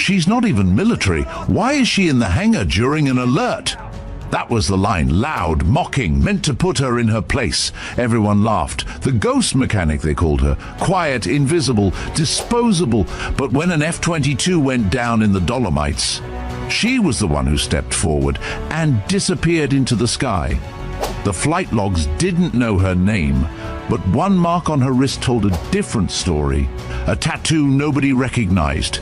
She's not even military. Why is she in the hangar during an alert? That was the line, loud, mocking, meant to put her in her place. Everyone laughed. The ghost mechanic, they called her. Quiet, invisible, disposable. But when an F-22 went down in the Dolomites, she was the one who stepped forward and disappeared into the sky. The flight logs didn't know her name, but one mark on her wrist told a different story. A tattoo nobody recognized,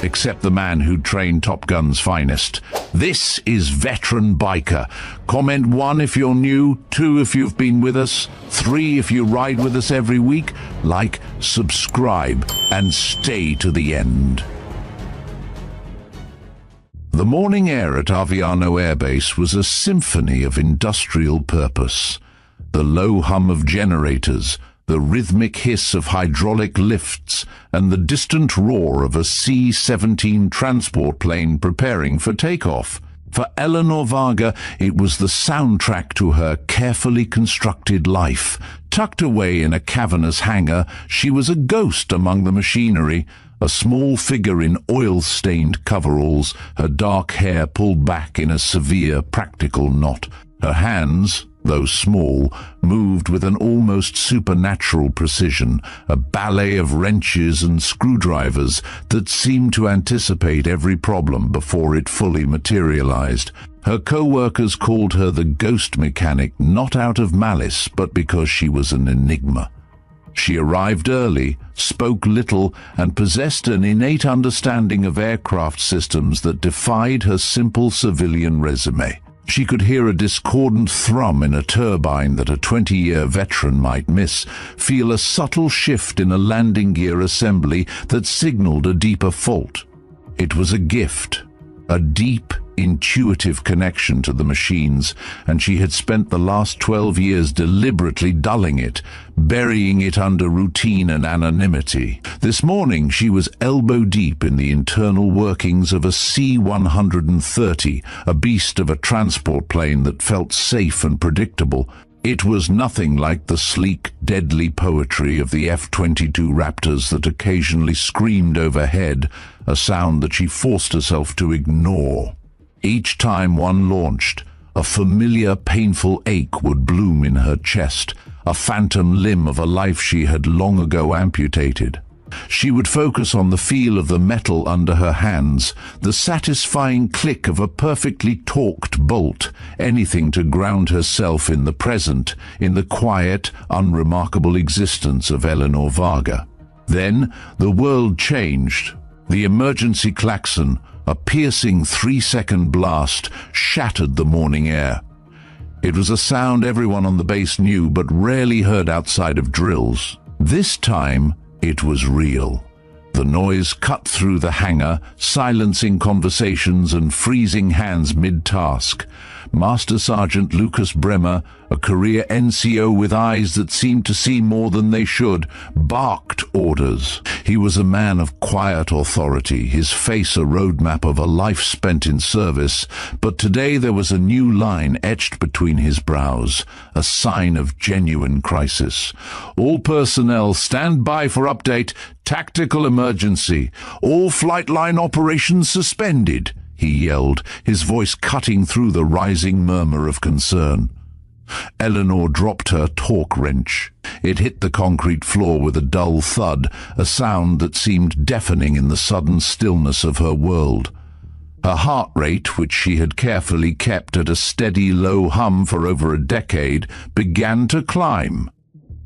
except the man who'd trained Top Gun's finest. This is Veteran Biker. Comment 1 if you're new, 2 if you've been with us, 3 if you ride with us every week. Like, subscribe, and stay to the end. The morning air at Aviano Air Base was a symphony of industrial purpose. The low hum of generators, the rhythmic hiss of hydraulic lifts, and the distant roar of a C-17 transport plane preparing for takeoff. For Eleanor Varga, it was the soundtrack to her carefully constructed life. Tucked away in a cavernous hangar, she was a ghost among the machinery, a small figure in oil-stained coveralls, her dark hair pulled back in a severe practical knot. Her hands, though small, moved with an almost supernatural precision, a ballet of wrenches and screwdrivers that seemed to anticipate every problem before it fully materialized. Her co-workers called her the ghost mechanic, not out of malice, but because she was an enigma. She arrived early, spoke little, and possessed an innate understanding of aircraft systems that defied her simple civilian resume. She could hear a discordant thrum in a turbine that a 20-year veteran might miss, feel a subtle shift in a landing gear assembly that signaled a deeper fault. It was a gift, a deep, intuitive connection to the machines, and she had spent the last 12 years deliberately dulling it, burying it under routine and anonymity. This morning she was elbow-deep in the internal workings of a C-130, a beast of a transport plane that felt safe and predictable. It was nothing like the sleek, deadly poetry of the F-22 Raptors that occasionally screamed overhead, a sound that she forced herself to ignore. Each time one launched, a familiar, painful ache would bloom in her chest, a phantom limb of a life she had long ago amputated. She would focus on the feel of the metal under her hands, the satisfying click of a perfectly torqued bolt, anything to ground herself in the present, in the quiet, unremarkable existence of Eleanor Varga. Then the world changed. The emergency klaxon, a piercing 3-second blast, shattered the morning air. It was a sound everyone on the base knew but rarely heard outside of drills. This time, it was real. The noise cut through the hangar, silencing conversations and freezing hands mid-task. Master Sergeant Lucas Bremer, a career NCO with eyes that seemed to see more than they should, barked orders. He was a man of quiet authority, his face a roadmap of a life spent in service, but today there was a new line etched between his brows, a sign of genuine crisis. All personnel stand by for update. Tactical emergency. All flight line operations suspended, he yelled, his voice cutting through the rising murmur of concern. Eleanor dropped her torque wrench. It hit the concrete floor with a dull thud, a sound that seemed deafening in the sudden stillness of her world. Her heart rate, which she had carefully kept at a steady low hum for over a decade, began to climb.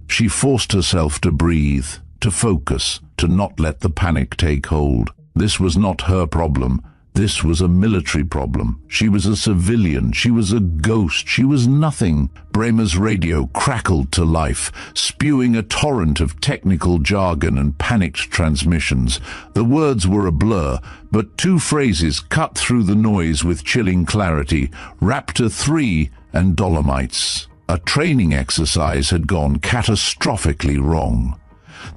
She forced herself to breathe, to focus, to not let the panic take hold. This was not her problem. This was a military problem. She was a civilian. She was a ghost. She was nothing. Bremer's radio crackled to life, spewing a torrent of technical jargon and panicked transmissions. The words were a blur, but 2 phrases cut through the noise with chilling clarity: Raptor 3 and Dolomites. A training exercise had gone catastrophically wrong.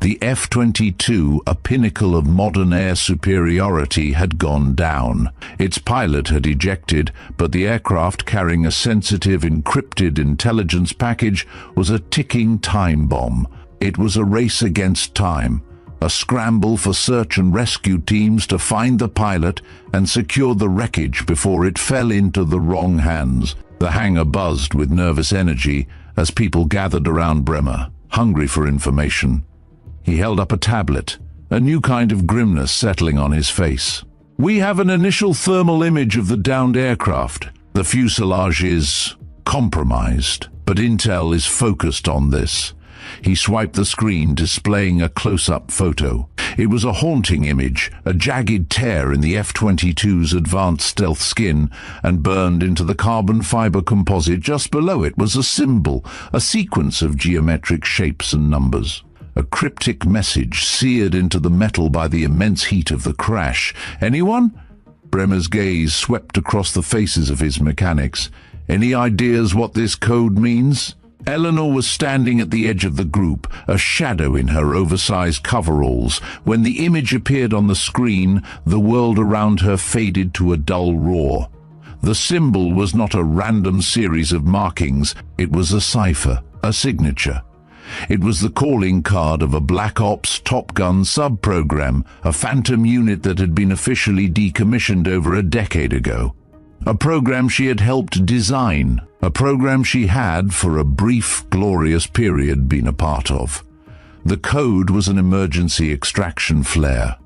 The F-22, a pinnacle of modern air superiority, had gone down. Its pilot had ejected, but the aircraft, carrying a sensitive, encrypted intelligence package, was a ticking time bomb. It was a race against time. A scramble for search and rescue teams to find the pilot and secure the wreckage before it fell into the wrong hands. The hangar buzzed with nervous energy as people gathered around Bremer, hungry for information. He held up a tablet, a new kind of grimness settling on his face. "We have an initial thermal image of the downed aircraft. The fuselage is compromised, but intel is focused on this." He swiped the screen, displaying a close-up photo. It was a haunting image, a jagged tear in the F-22's advanced stealth skin, and burned into the carbon fiber composite just below it was a symbol, a sequence of geometric shapes and numbers. A cryptic message seared into the metal by the immense heat of the crash. "Anyone?" Bremer's gaze swept across the faces of his mechanics. "Any ideas what this code means?" Eleanor was standing at the edge of the group, a shadow in her oversized coveralls. When the image appeared on the screen, the world around her faded to a dull roar. The symbol was not a random series of markings, it was a cipher, a signature. It was the calling card of a Black Ops Top Gun sub-program, a phantom unit that had been officially decommissioned over a decade ago. A program she had helped design, a program she had, for a brief, glorious period, been a part of. The code was an emergency extraction flare,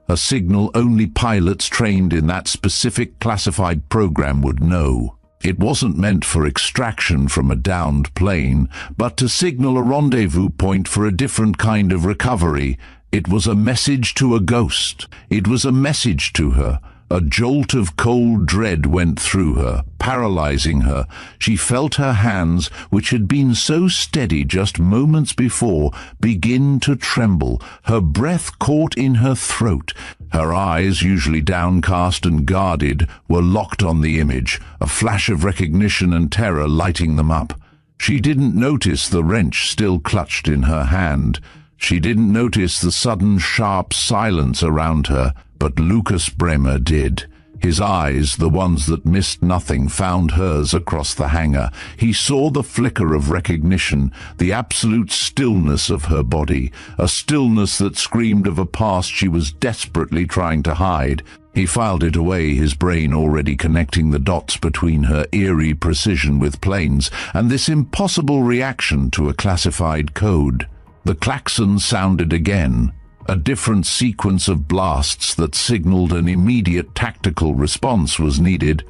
a signal only pilots trained in that specific classified program would know. It wasn't meant for extraction from a downed plane, but to signal a rendezvous point for a different kind of recovery. It was a message to a ghost. It was a message to her. A jolt of cold dread went through her, paralyzing her. She felt her hands, which had been so steady just moments before, begin to tremble. Her breath caught in her throat. Her eyes, usually downcast and guarded, were locked on the image, a flash of recognition and terror lighting them up. She didn't notice the wrench still clutched in her hand. She didn't notice the sudden sharp silence around her, but Lucas Bremer did. His eyes, the ones that missed nothing, found hers across the hangar. He saw the flicker of recognition, the absolute stillness of her body, a stillness that screamed of a past she was desperately trying to hide. He filed it away, his brain already connecting the dots between her eerie precision with planes and this impossible reaction to a classified code. The klaxon sounded again, a different sequence of blasts that signaled an immediate tactical response was needed.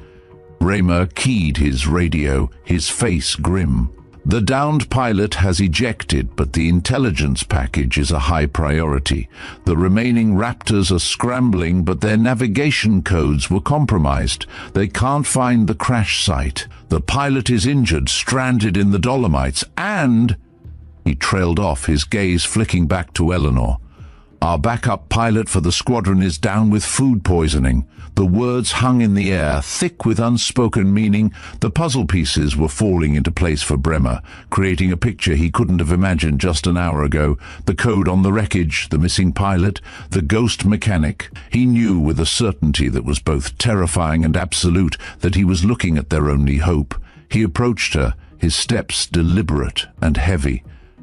Bremer keyed his radio, his face grim. The downed pilot has ejected, but the intelligence package is a high priority. The remaining Raptors are scrambling, but their navigation codes were compromised. They can't find the crash site. The pilot is injured, stranded in the Dolomites, and... He trailed off, his gaze flicking back to Eleanor. "Our backup pilot for the squadron is down with food poisoning." The words hung in the air, thick with unspoken meaning. The puzzle pieces were falling into place for Bremer, creating a picture he couldn't have imagined just an hour ago. The code on the wreckage, the missing pilot, the ghost mechanic. He knew with a certainty that was both terrifying and absolute that he was looking at their only hope. He approached her, his steps deliberate and heavy.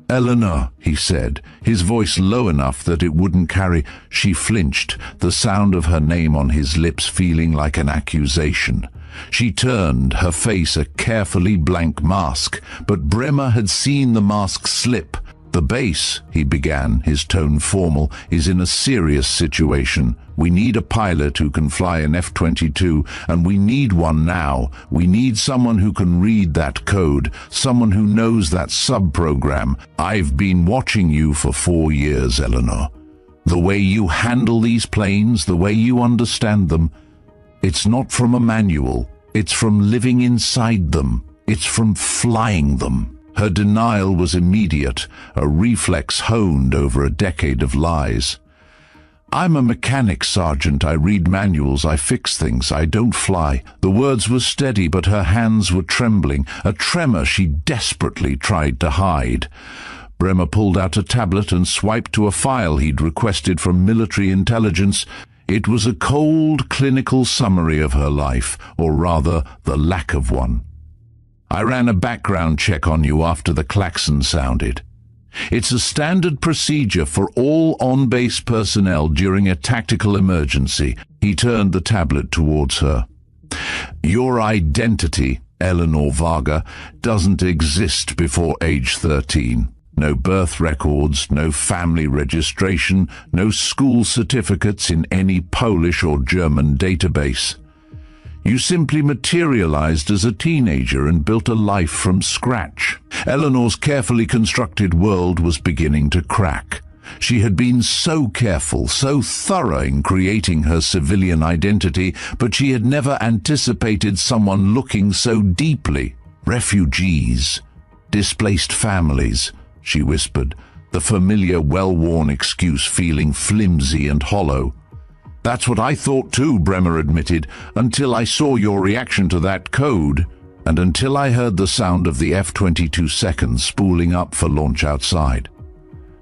"Eleanor," he said, his voice low enough that it wouldn't carry. She flinched, the sound of her name on his lips feeling like an accusation. She turned, her face a carefully blank mask, but Bremer had seen the mask slip. "The base," he began, his tone formal, "is in a serious situation. We need a pilot who can fly an F-22, and we need one now. We need someone who can read that code, someone who knows that sub-program. I've been watching you for 4 years, Eleanor. The way you handle these planes, the way you understand them, it's not from a manual. It's from living inside them. It's from flying them." Her denial was immediate, a reflex honed over a decade of lies. "I'm a mechanic, Sergeant. I read manuals, I fix things, I don't fly." The words were steady, but her hands were trembling, a tremor she desperately tried to hide. Bremer pulled out a tablet and swiped to a file he'd requested from military intelligence. It was a cold, clinical summary of her life, or rather, the lack of one. "I ran a background check on you after the klaxon sounded." It's a standard procedure for all on-base personnel during a tactical emergency. He turned the tablet towards her. Your identity, Eleanor Varga, doesn't exist before age 13. No birth records, no family registration, no school certificates in any Polish or German database. You simply materialized as a teenager and built a life from scratch. Eleanor's carefully constructed world was beginning to crack. She had been so careful, so thorough in creating her civilian identity, but she had never anticipated someone looking so deeply. Refugees, displaced families, she whispered, the familiar, well-worn excuse feeling flimsy and hollow. That's what I thought too, Bremer admitted, until I saw your reaction to that code, and until I heard the sound of the F-22 seconds spooling up for launch outside.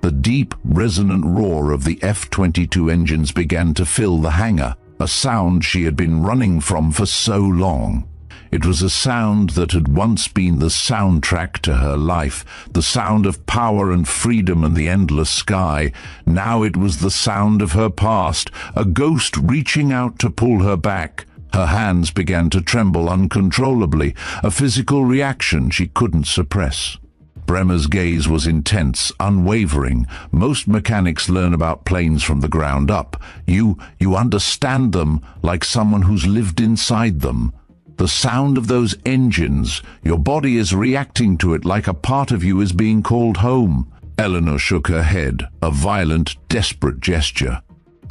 The deep, resonant roar of the F-22 engines began to fill the hangar, a sound she had been running from for so long. It was a sound that had once been the soundtrack to her life, the sound of power and freedom and the endless sky. Now it was the sound of her past, a ghost reaching out to pull her back. Her hands began to tremble uncontrollably, a physical reaction she couldn't suppress. Bremer's gaze was intense, unwavering. Most mechanics learn about planes from the ground up. You understand them like someone who's lived inside them. The sound of those engines, your body is reacting to it like a part of you is being called home. Eleanor shook her head, a violent, desperate gesture.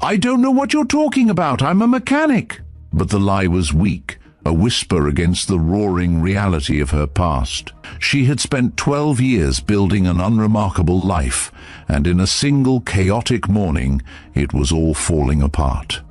I don't know what you're talking about. I'm a mechanic. But the lie was weak, a whisper against the roaring reality of her past. She had spent 12 years building an unremarkable life, and in a single chaotic morning, it was all falling apart.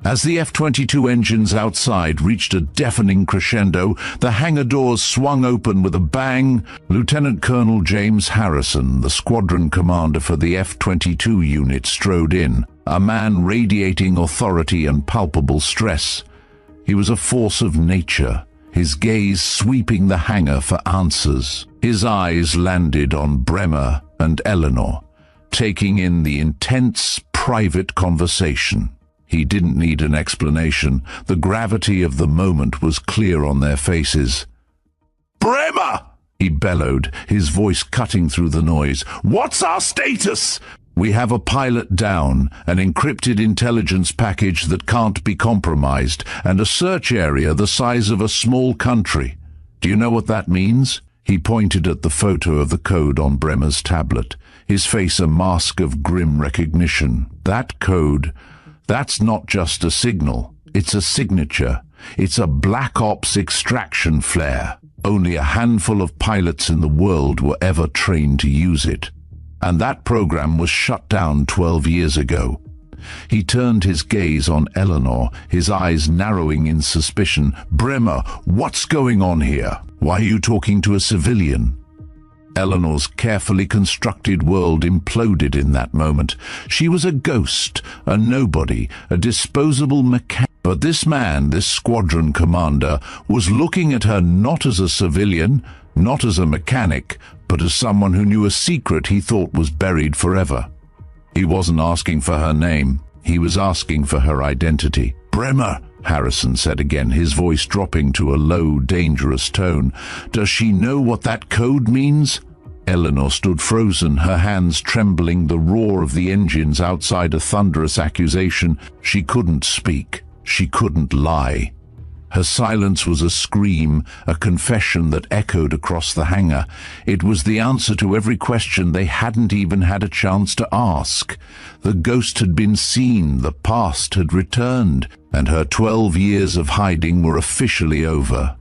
As the F-22 engines outside reached a deafening crescendo, the hangar doors swung open with a bang. Lieutenant Colonel James Harrison, the squadron commander for the F-22 unit, strode in, a man radiating authority and palpable stress. He was a force of nature, his gaze sweeping the hangar for answers. His eyes landed on Bremer and Eleanor, taking in the intense, private conversation. He didn't need an explanation. The gravity of the moment was clear on their faces. Bremer! He bellowed, his voice cutting through the noise. What's our status? We have a pilot down, an encrypted intelligence package that can't be compromised, and a search area the size of a small country. Do you know what that means? He pointed at the photo of the code on Bremer's tablet, his face a mask of grim recognition. That code, that's not just a signal, it's a signature. It's a Black Ops extraction flare. Only a handful of pilots in the world were ever trained to use it. And that program was shut down 12 years ago. He turned his gaze on Eleanor, his eyes narrowing in suspicion. Bremer, what's going on here? Why are you talking to a civilian? Eleanor's carefully constructed world imploded in that moment. She was a ghost, a nobody, a disposable mechanic. But this man, this squadron commander, was looking at her not as a civilian, not as a mechanic, but as someone who knew a secret he thought was buried forever. He wasn't asking for her name. He was asking for her identity. Bremer, Harrison said again, his voice dropping to a low, dangerous tone. Does she know what that code means? Eleanor stood frozen, her hands trembling, the roar of the engines outside a thunderous accusation. She couldn't speak. She couldn't lie. Her silence was a scream, a confession that echoed across the hangar. It was the answer to every question they hadn't even had a chance to ask. The ghost had been seen, the past had returned, and her 12 years of hiding were officially over.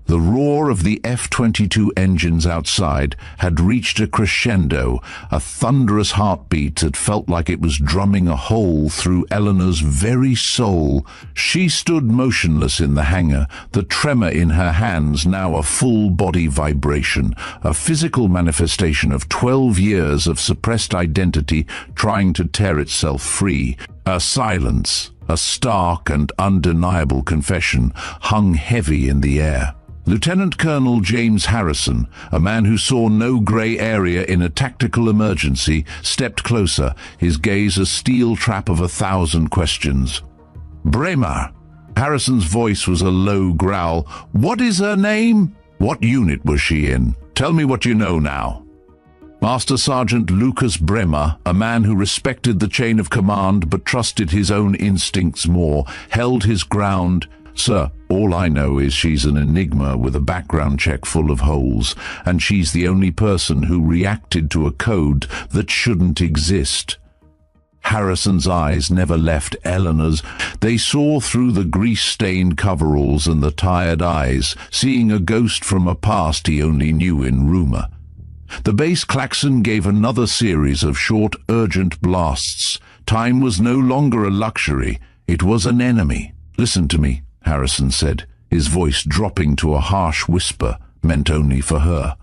The roar of the F-22 engines outside had reached a crescendo, a thunderous heartbeat that felt like it was drumming a hole through Eleanor's very soul. She stood motionless in the hangar, the tremor in her hands now a full-body vibration, a physical manifestation of 12 years of suppressed identity trying to tear itself free. Her silence, a stark and undeniable confession, hung heavy in the air. Lieutenant Colonel James Harrison, a man who saw no grey area in a tactical emergency, stepped closer, his gaze a steel trap of 1,000 questions. "Bremer." Harrison's voice was a low growl. "What is her name? What unit was she in? Tell me what you know now." Master Sergeant Lucas Bremer, a man who respected the chain of command but trusted his own instincts more, held his ground. "Sir, all I know is she's an enigma with a background check full of holes, and she's the only person who reacted to a code that shouldn't exist." Harrison's eyes never left Eleanor's. They saw through the grease-stained coveralls and the tired eyes, seeing a ghost from a past he only knew in rumor. The base klaxon gave another series of short, urgent blasts. Time was no longer a luxury. It was an enemy. "Listen to me," Harrison said, his voice dropping to a harsh whisper meant only for her.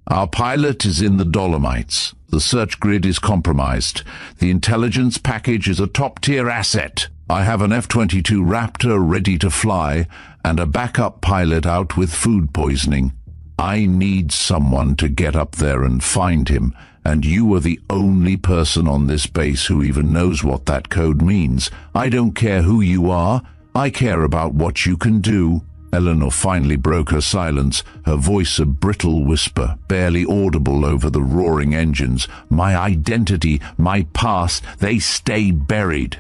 "Our pilot is in the Dolomites. The search grid is compromised. The intelligence package is a top-tier asset. I have an F-22 Raptor ready to fly and a backup pilot out with food poisoning. I need someone to get up there and find him, and you are the only person on this base who even knows what that code means. I don't care who you are. I care about what you can do." Eleanor finally broke her silence, her voice a brittle whisper, barely audible over the roaring engines. "My identity, my past, they stay buried."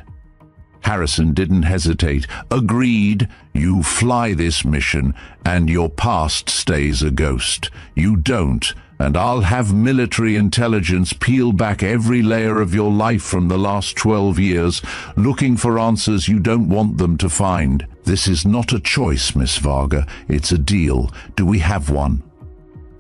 Harrison didn't hesitate. "Agreed. You fly this mission, and your past stays a ghost. You don't, and I'll have military intelligence peel back every layer of your life from the last 12 years, looking for answers you don't want them to find. This is not a choice, Miss Varga. It's a deal. Do we have one?"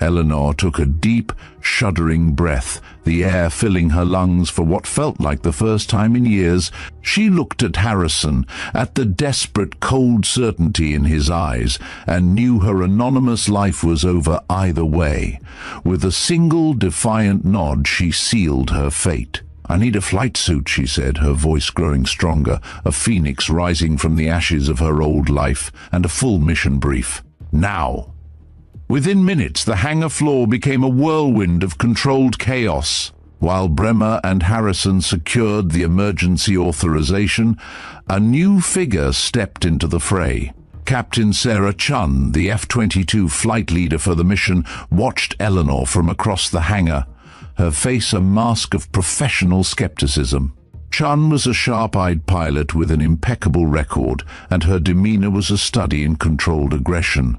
Eleanor took a deep, shuddering breath, the air filling her lungs for what felt like the first time in years. She looked at Harrison, at the desperate, cold certainty in his eyes, and knew her anonymous life was over either way. With a single, defiant nod, she sealed her fate. "I need a flight suit," she said, her voice growing stronger, a phoenix rising from the ashes of her old life, "and a full mission brief. Now." Within minutes, the hangar floor became a whirlwind of controlled chaos. While Bremer and Harrison secured the emergency authorization, a new figure stepped into the fray. Captain Sarah Chun, the F-22 flight leader for the mission, watched Eleanor from across the hangar, her face a mask of professional skepticism. Chun was a sharp-eyed pilot with an impeccable record, and her demeanor was a study in controlled aggression.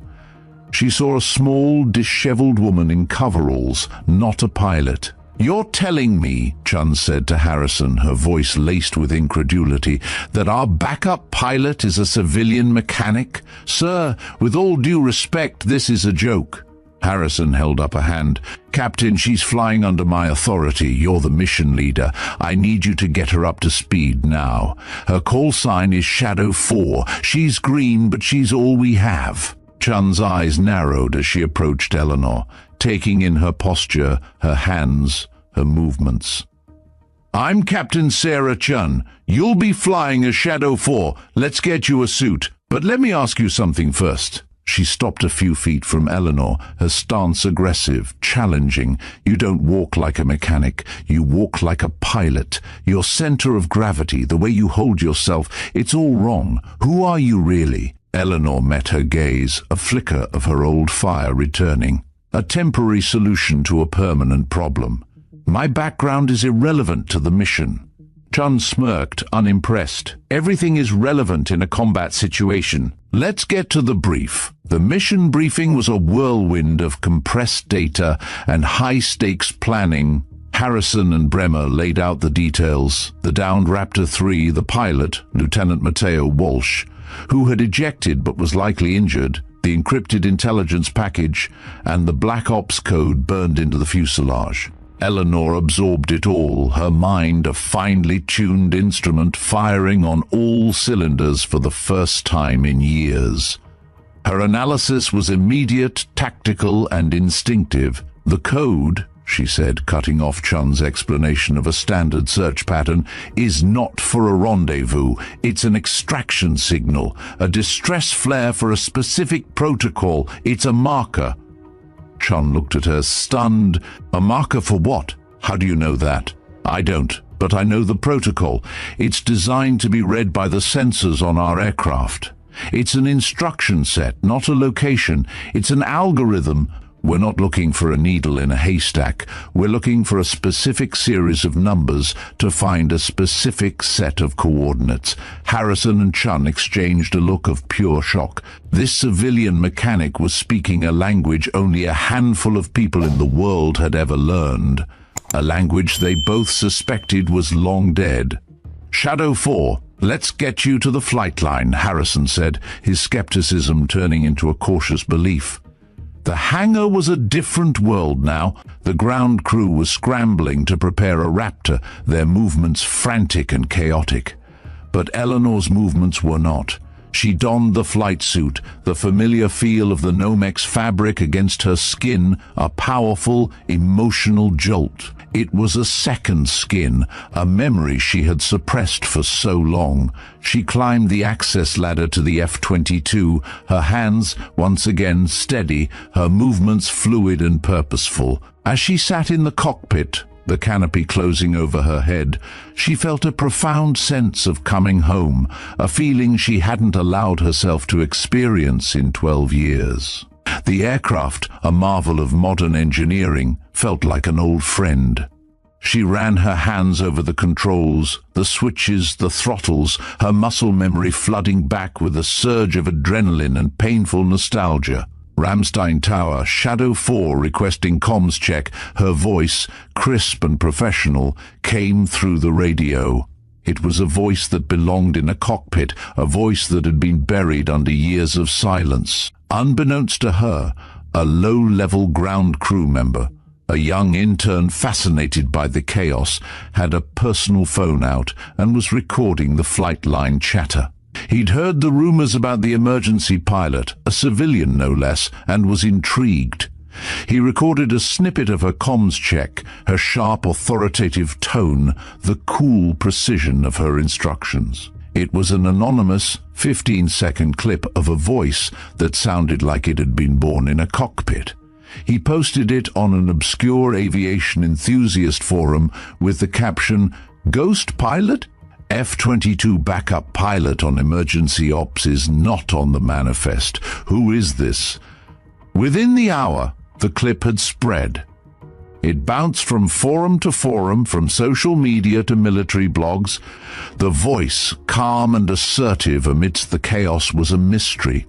She saw a small, disheveled woman in coveralls, not a pilot. "You're telling me," Chun said to Harrison, her voice laced with incredulity, "that our backup pilot is a civilian mechanic? Sir, with all due respect, this is a joke." Harrison held up a hand. "Captain, she's flying under my authority. You're the mission leader. I need you to get her up to speed now. Her call sign is Shadow 4. She's green, but she's all we have." Chun's eyes narrowed as she approached Eleanor, taking in her posture, her hands, her movements. "I'm Captain Sarah Chun. You'll be flying a Shadow 4. Let's get you a suit. But let me ask you something first." She stopped a few feet from Eleanor, her stance aggressive, challenging. "You don't walk like a mechanic. You walk like a pilot. Your center of gravity, the way you hold yourself, it's all wrong. Who are you really?" Eleanor met her gaze, a flicker of her old fire returning. "A temporary solution to a permanent problem. My background is irrelevant to the mission." Chun smirked, unimpressed. "Everything is relevant in a combat situation. Let's get to the brief." The mission briefing was a whirlwind of compressed data and high-stakes planning. Harrison and Bremer laid out the details. The downed Raptor 3, the pilot, Lieutenant Matteo Walsh, who had ejected but was likely injured, the encrypted intelligence package, and the Black Ops code burned into the fuselage. Eleanor absorbed it all, her mind a finely tuned instrument firing on all cylinders for the first time in years. Her analysis was immediate, tactical, and instinctive. The code, she said, cutting off Chun's explanation of a standard search pattern, is not for a rendezvous. It's an extraction signal, a distress flare for a specific protocol. It's a marker. Chun looked at her, stunned. A marker for what? How do you know that? I don't, but I know the protocol. It's designed to be read by the sensors on our aircraft. It's an instruction set, not a location. It's an algorithm. We're not looking for a needle in a haystack. We're looking for a specific series of numbers to find a specific set of coordinates. Harrison and Chun exchanged a look of pure shock. This civilian mechanic was speaking a language only a handful of people in the world had ever learned. A language they both suspected was long dead. Shadow 4, let's get you to the flight line, Harrison said, his skepticism turning into a cautious belief. The hangar was a different world now. The ground crew was scrambling to prepare a Raptor, their movements frantic and chaotic. But Eleanor's movements were not. She donned the flight suit, the familiar feel of the Nomex fabric against her skin, a powerful, emotional jolt. It was a second skin, a memory she had suppressed for so long. She climbed the access ladder to the F-22, her hands once again steady, her movements fluid and purposeful. As she sat in the cockpit, the canopy closing over her head, she felt a profound sense of coming home, a feeling she hadn't allowed herself to experience in 12 years. The aircraft, a marvel of modern engineering, felt like an old friend. She ran her hands over the controls, the switches, the throttles, her muscle memory flooding back with a surge of adrenaline and painful nostalgia. Ramstein Tower, Shadow 4 requesting comms check, her voice, crisp and professional, came through the radio. It was a voice that belonged in a cockpit, a voice that had been buried under years of silence. Unbeknownst to her, a low-level ground crew member, a young intern fascinated by the chaos, had a personal phone out and was recording the flight line chatter. He'd heard the rumors about the emergency pilot, a civilian no less, and was intrigued. He recorded a snippet of her comms check, her sharp, authoritative tone, the cool precision of her instructions. It was an anonymous, 15-second clip of a voice that sounded like it had been born in a cockpit. He posted it on an obscure aviation enthusiast forum with the caption, "Ghost pilot? F-22 backup pilot on emergency ops is not on the manifest. Who is this?" Within the hour, the clip had spread. It bounced from forum to forum, from social media to military blogs. The voice, calm and assertive amidst the chaos, was a mystery.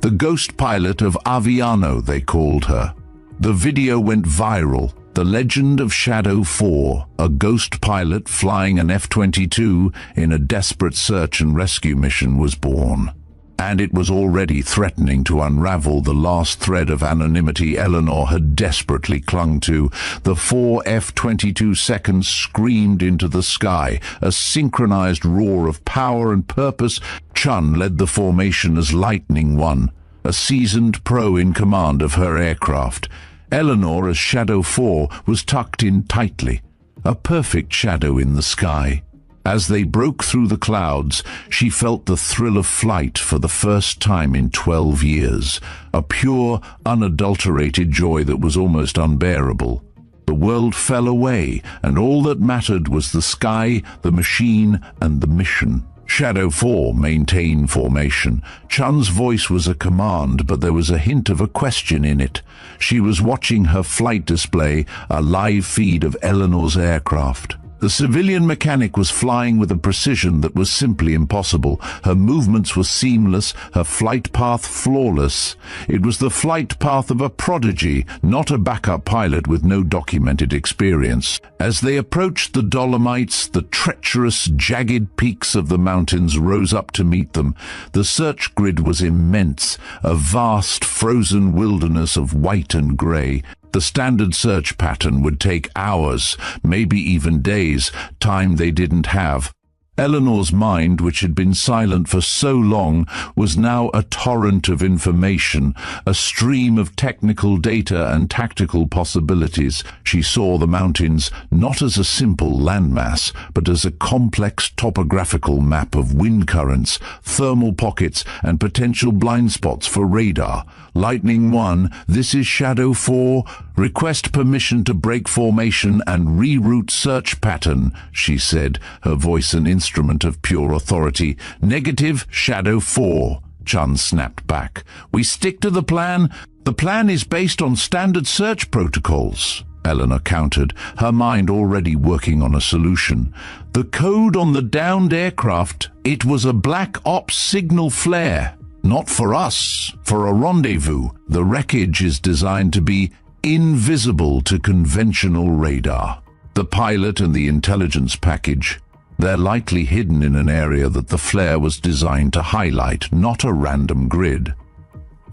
The ghost pilot of Aviano, they called her. The video went viral. The legend of Shadow 4, a ghost pilot flying an F-22 in a desperate search and rescue mission, was born. And it was already threatening to unravel the last thread of anonymity Eleanor had desperately clung to. The 4 F-22 seconds screamed into the sky, a synchronized roar of power and purpose. Chun led the formation as Lightning One, a seasoned pro in command of her aircraft. Eleanor, as Shadow 4, was tucked in tightly, a perfect shadow in the sky. As they broke through the clouds, she felt the thrill of flight for the first time in 12 years, a pure, unadulterated joy that was almost unbearable. The world fell away, and all that mattered was the sky, the machine, and the mission. Shadow 4 maintained formation. Chun's voice was a command, but there was a hint of a question in it. She was watching her flight display, a live feed of Eleanor's aircraft. The civilian mechanic was flying with a precision that was simply impossible. Her movements were seamless, her flight path flawless. It was the flight path of a prodigy, not a backup pilot with no documented experience. As they approached the Dolomites, the treacherous, jagged peaks of the mountains rose up to meet them. The search grid was immense, a vast, frozen wilderness of white and grey. The standard search pattern would take hours, maybe even days, time they didn't have. Eleanor's mind, which had been silent for so long, was now a torrent of information, a stream of technical data and tactical possibilities. She saw the mountains not as a simple landmass, but as a complex topographical map of wind currents, thermal pockets, and potential blind spots for radar. Lightning 1, this is Shadow 4. Request permission to break formation and reroute search pattern, she said, her voice an instrument of pure authority. Negative, Shadow 4, Chun snapped back. We stick to the plan. The plan is based on standard search protocols, Eleanor countered, her mind already working on a solution. The code on the downed aircraft, it was a black ops signal flare. Not for us, for a rendezvous. The wreckage is designed to be invisible to conventional radar. The pilot and the intelligence package, they're likely hidden in an area that the flare was designed to highlight, not a random grid.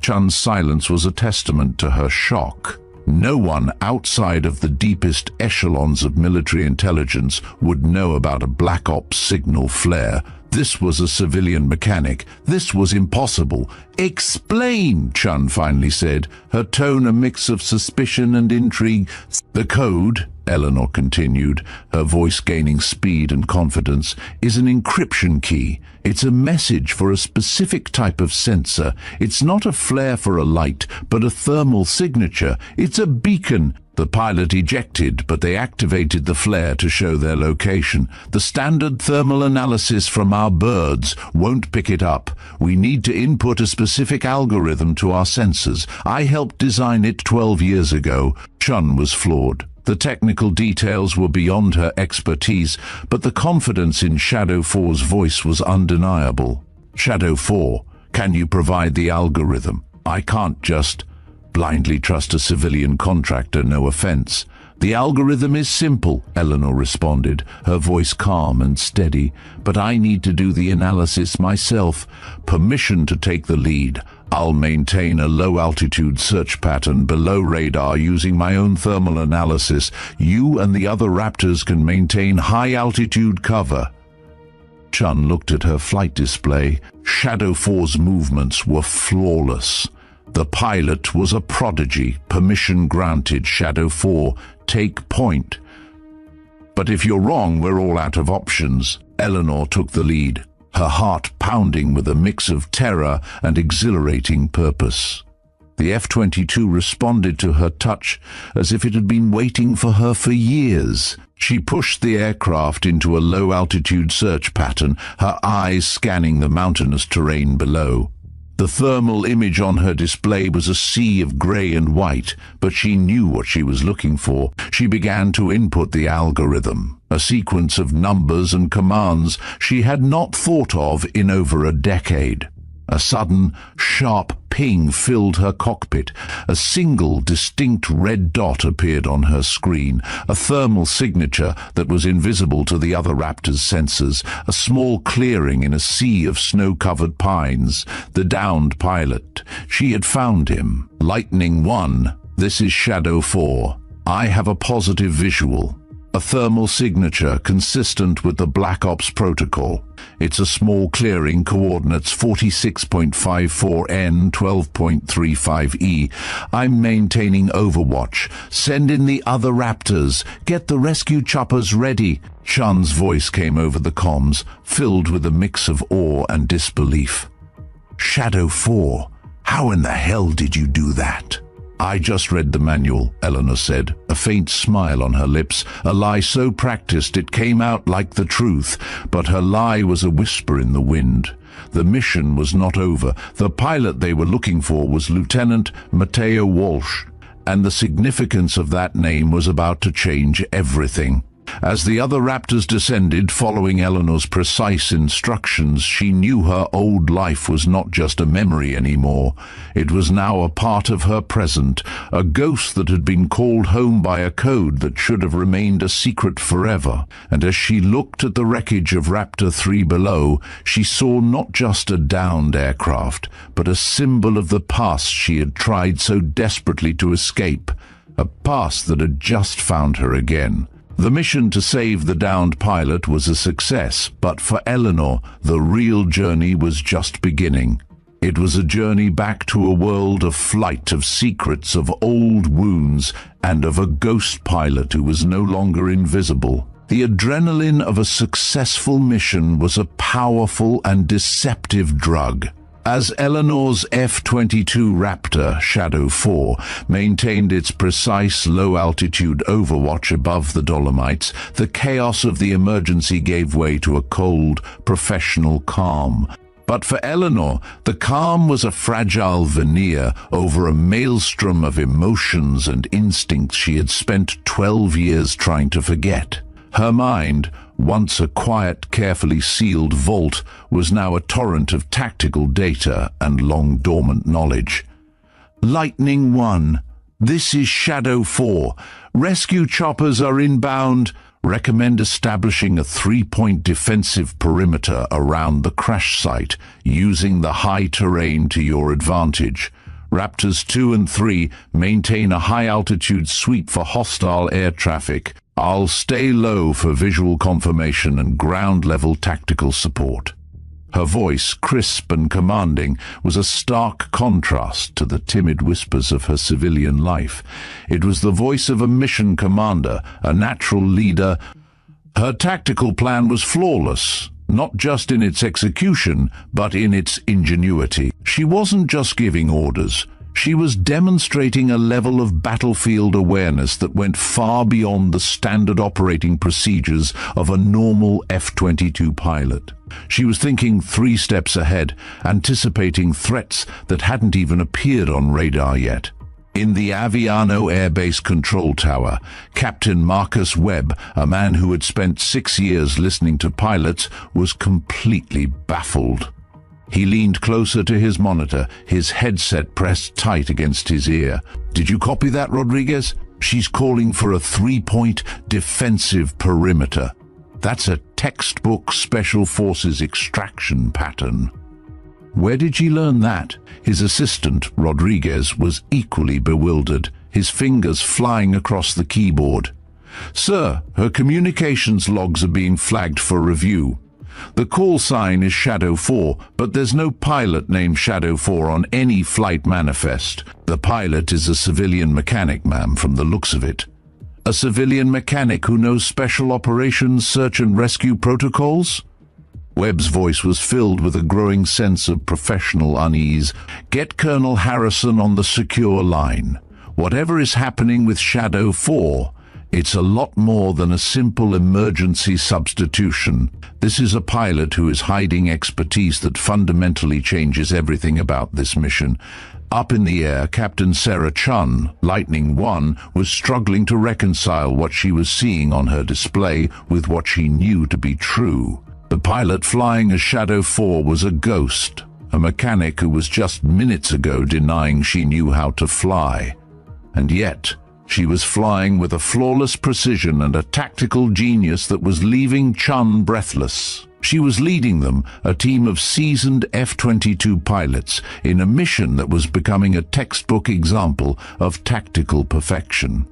Chun's silence was a testament to her shock. No one outside of the deepest echelons of military intelligence would know about a black ops signal flare. This was a civilian mechanic. This was impossible. Explain, Chun finally said, her tone a mix of suspicion and intrigue. The code, Eleanor continued, her voice gaining speed and confidence, is an encryption key. It's a message for a specific type of sensor. It's not a flare for a light, but a thermal signature. It's a beacon. The pilot ejected, but they activated the flare to show their location. The standard thermal analysis from our birds won't pick it up. We need to input a specific algorithm to our sensors. I helped design it 12 years ago. Chun was floored. The technical details were beyond her expertise, but the confidence in Shadow 4's voice was undeniable. Shadow 4, can you provide the algorithm? I can't just blindly trust a civilian contractor, no offense. The algorithm is simple, Eleanor responded, her voice calm and steady, but I need to do the analysis myself. Permission to take the lead. I'll maintain a low-altitude search pattern below radar using my own thermal analysis. You and the other Raptors can maintain high-altitude cover. Chun looked at her flight display. Shadow 4's movements were flawless. The pilot was a prodigy. Permission granted, Shadow 4. Take point. But if you're wrong, we're all out of options. Eleanor took the lead, her heart pounding with a mix of terror and exhilarating purpose. The F-22 responded to her touch as if it had been waiting for her for years. She pushed the aircraft into a low-altitude search pattern, her eyes scanning the mountainous terrain below. The thermal image on her display was a sea of grey and white, but she knew what she was looking for. She began to input the algorithm, a sequence of numbers and commands she had not thought of in over a decade. A sudden, sharp ping filled her cockpit. A single, distinct red dot appeared on her screen, a thermal signature that was invisible to the other Raptor's sensors, a small clearing in a sea of snow-covered pines. The downed pilot. She had found him. Lightning 1, this is Shadow 4. I have a positive visual. A thermal signature consistent with the Black Ops protocol. It's a small clearing, coordinates 46.54 N, 12.35 E. I'm maintaining overwatch. Send in the other Raptors. Get the rescue choppers ready. Chun's voice came over the comms, filled with a mix of awe and disbelief. Shadow 4, how in the hell did you do that? I just read the manual, Eleanor said, a faint smile on her lips, a lie so practiced it came out like the truth, but her lie was a whisper in the wind. The mission was not over. The pilot they were looking for was Lieutenant Matteo Walsh, and the significance of that name was about to change everything. As the other Raptors descended, following Eleanor's precise instructions, she knew her old life was not just a memory anymore. It was now a part of her present, a ghost that had been called home by a code that should have remained a secret forever. And as she looked at the wreckage of Raptor 3 below, she saw not just a downed aircraft, but a symbol of the past she had tried so desperately to escape, a past that had just found her again. The mission to save the downed pilot was a success, but for Eleanor, the real journey was just beginning. It was a journey back to a world of flight, of secrets, of old wounds, and of a ghost pilot who was no longer invisible. The adrenaline of a successful mission was a powerful and deceptive drug. As Eleanor's F-22 Raptor Shadow 4 maintained its precise low-altitude overwatch above the Dolomites, the chaos of the emergency gave way to a cold, professional calm. But for Eleanor, the calm was a fragile veneer over a maelstrom of emotions and instincts she had spent 12 years trying to forget. Her mind, once a quiet, carefully sealed vault, was now a torrent of tactical data and long-dormant knowledge. Lightning 1. This is Shadow 4. Rescue choppers are inbound. Recommend establishing a 3-point defensive perimeter around the crash site, using the high terrain to your advantage. Raptors 2 and 3 maintain a high-altitude sweep for hostile air traffic. I'll stay low for visual confirmation and ground-level tactical support. Her voice, crisp and commanding, was a stark contrast to the timid whispers of her civilian life. It was the voice of a mission commander, a natural leader. Her tactical plan was flawless, not just in its execution, but in its ingenuity. She wasn't just giving orders. She was demonstrating a level of battlefield awareness that went far beyond the standard operating procedures of a normal F-22 pilot. She was thinking 3 steps ahead, anticipating threats that hadn't even appeared on radar yet. In the Aviano Air Base Control Tower, Captain Marcus Webb, a man who had spent 6 years listening to pilots, was completely baffled. He leaned closer to his monitor, his headset pressed tight against his ear. "Did you copy that, Rodriguez? She's calling for a 3-point defensive perimeter. That's a textbook Special Forces extraction pattern." Where did she learn that? His assistant, Rodriguez, was equally bewildered, his fingers flying across the keyboard. "Sir, her communications logs are being flagged for review. The call sign is Shadow 4, but there's no pilot named Shadow 4 on any flight manifest. The pilot is a civilian mechanic, ma'am, from the looks of it." "A civilian mechanic who knows special operations, search and rescue protocols?" Webb's voice was filled with a growing sense of professional unease. "Get Colonel Harrison on the secure line. Whatever is happening with Shadow 4, it's a lot more than a simple emergency substitution. This is a pilot who is hiding expertise that fundamentally changes everything about this mission." Up in the air, Captain Sarah Chun, Lightning 1, was struggling to reconcile what she was seeing on her display with what she knew to be true. The pilot flying as Shadow 4 was a ghost, a mechanic who was just minutes ago denying she knew how to fly. And yet, she was flying with a flawless precision and a tactical genius that was leaving Chun breathless. She was leading them, a team of seasoned F-22 pilots, in a mission that was becoming a textbook example of tactical perfection.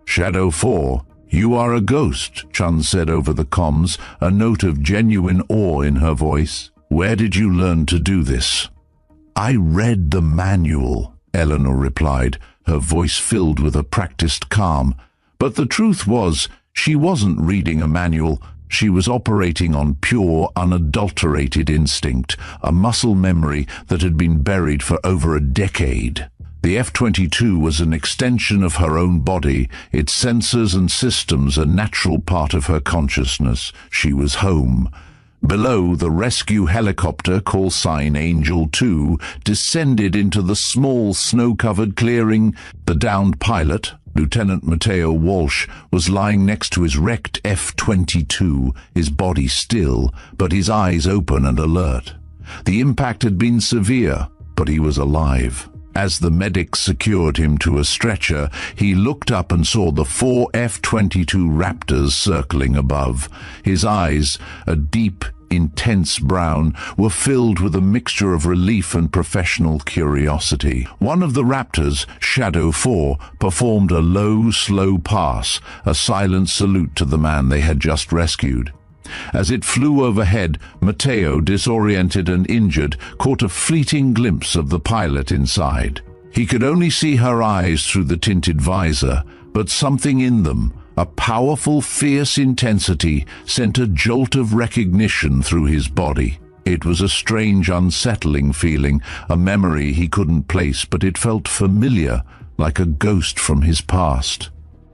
"Shadow 4, you are a ghost," Chun said over the comms, a note of genuine awe in her voice. "Where did you learn to do this?" "I read the manual," Eleanor replied, her voice filled with a practiced calm. But the truth was, she wasn't reading a manual. She was operating on pure, unadulterated instinct, a muscle memory that had been buried for over a decade. The F-22 was an extension of her own body, its sensors and systems a natural part of her consciousness. She was home. Below, the rescue helicopter, call sign Angel 2, descended into the small snow-covered clearing. The downed pilot, Lieutenant Matteo Walsh, was lying next to his wrecked F-22, his body still, but his eyes open and alert. The impact had been severe, but he was alive. As the medics secured him to a stretcher, he looked up and saw the 4 F-22 Raptors circling above. His eyes, a deep, intense brown, were filled with a mixture of relief and professional curiosity. One of the Raptors, Shadow 4, performed a low, slow pass, a silent salute to the man they had just rescued. As it flew overhead, Matteo, disoriented and injured, caught a fleeting glimpse of the pilot inside. He could only see her eyes through the tinted visor, but something in them, a powerful, fierce intensity, sent a jolt of recognition through his body. It was a strange, unsettling feeling, a memory he couldn't place, but it felt familiar, like a ghost from his past.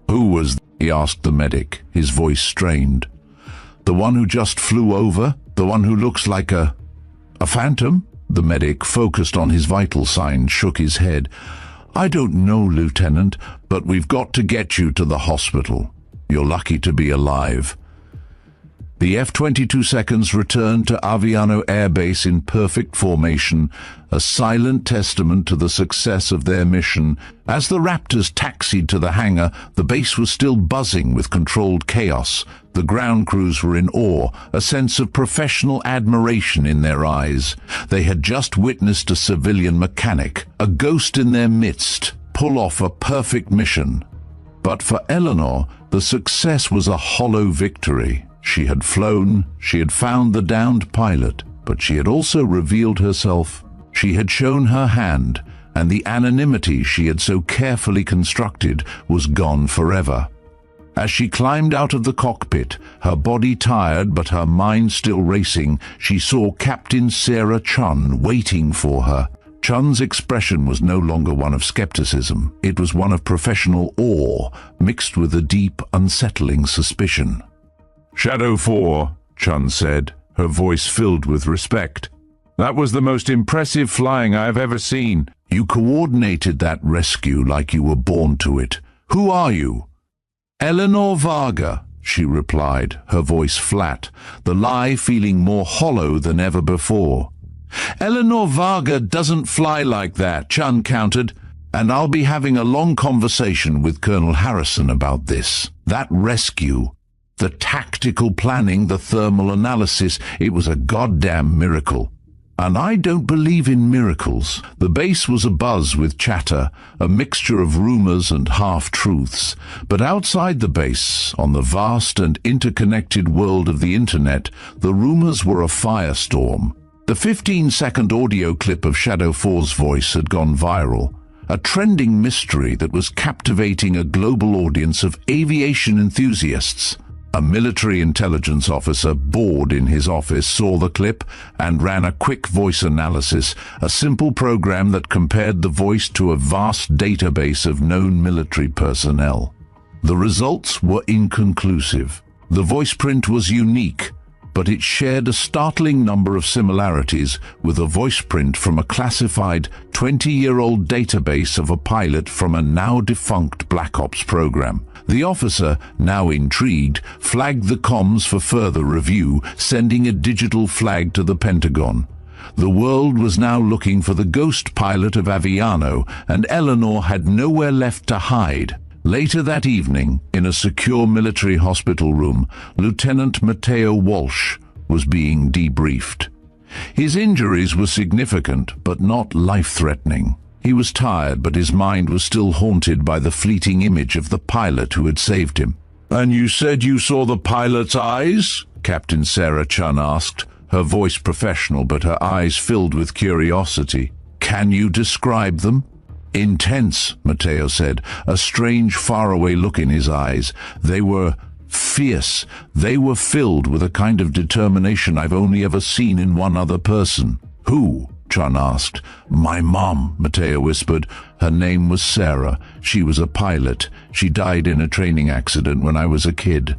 "Who was that?" he asked the medic, his voice strained. "The one who just flew over? The one who looks like a phantom?" The medic, focused on his vital signs, shook his head. "I don't know, Lieutenant, but we've got to get you to the hospital. You're lucky to be alive." The F-22 seconds returned to Aviano Air Base in perfect formation, a silent testament to the success of their mission. As the Raptors taxied to the hangar, the base was still buzzing with controlled chaos. The ground crews were in awe, a sense of professional admiration in their eyes. They had just witnessed a civilian mechanic, a ghost in their midst, pull off a perfect mission. But for Eleanor, the success was a hollow victory. She had flown, she had found the downed pilot, but she had also revealed herself. She had shown her hand, and the anonymity she had so carefully constructed was gone forever. As she climbed out of the cockpit, her body tired but her mind still racing, she saw Captain Sarah Chun waiting for her. Chun's expression was no longer one of skepticism. It was one of professional awe, mixed with a deep, unsettling suspicion. "Shadow 4, Chun said, her voice filled with respect. "That was the most impressive flying I have ever seen. You coordinated that rescue like you were born to it. Who are you?" "Eleanor Varga," she replied, her voice flat, the lie feeling more hollow than ever before. "Eleanor Varga doesn't fly like that," Chun countered, "and I'll be having a long conversation with Colonel Harrison about this. That rescue, the tactical planning, the thermal analysis, it was a goddamn miracle. And I don't believe in miracles." The base was abuzz with chatter, a mixture of rumors and half-truths. But outside the base, on the vast and interconnected world of the internet, the rumors were a firestorm. The 15-second audio clip of Shadow 4's voice had gone viral, a trending mystery that was captivating a global audience of aviation enthusiasts. A military intelligence officer bored in his office saw the clip and ran a quick voice analysis, a simple program that compared the voice to a vast database of known military personnel. The results were inconclusive. The voice print was unique, but it shared a startling number of similarities with a voice print from a classified 20-year-old database of a pilot from a now-defunct Black Ops program. The officer, now intrigued, flagged the comms for further review, sending a digital flag to the Pentagon. The world was now looking for the ghost pilot of Aviano, and Eleanor had nowhere left to hide. Later that evening, in a secure military hospital room, Lieutenant Matteo Walsh was being debriefed. His injuries were significant, but not life-threatening. He was tired, but his mind was still haunted by the fleeting image of the pilot who had saved him. "And you said you saw the pilot's eyes?" Captain Sarah Chun asked, her voice professional but her eyes filled with curiosity. "Can you describe them?" "Intense," Matteo said, a strange, faraway look in his eyes. "They were fierce. They were filled with a kind of determination I've only ever seen in one other person." "Who?" Chun asked. "My mom," Matteo whispered. "Her name was Sarah. She was a pilot. She died in a training accident when I was a kid."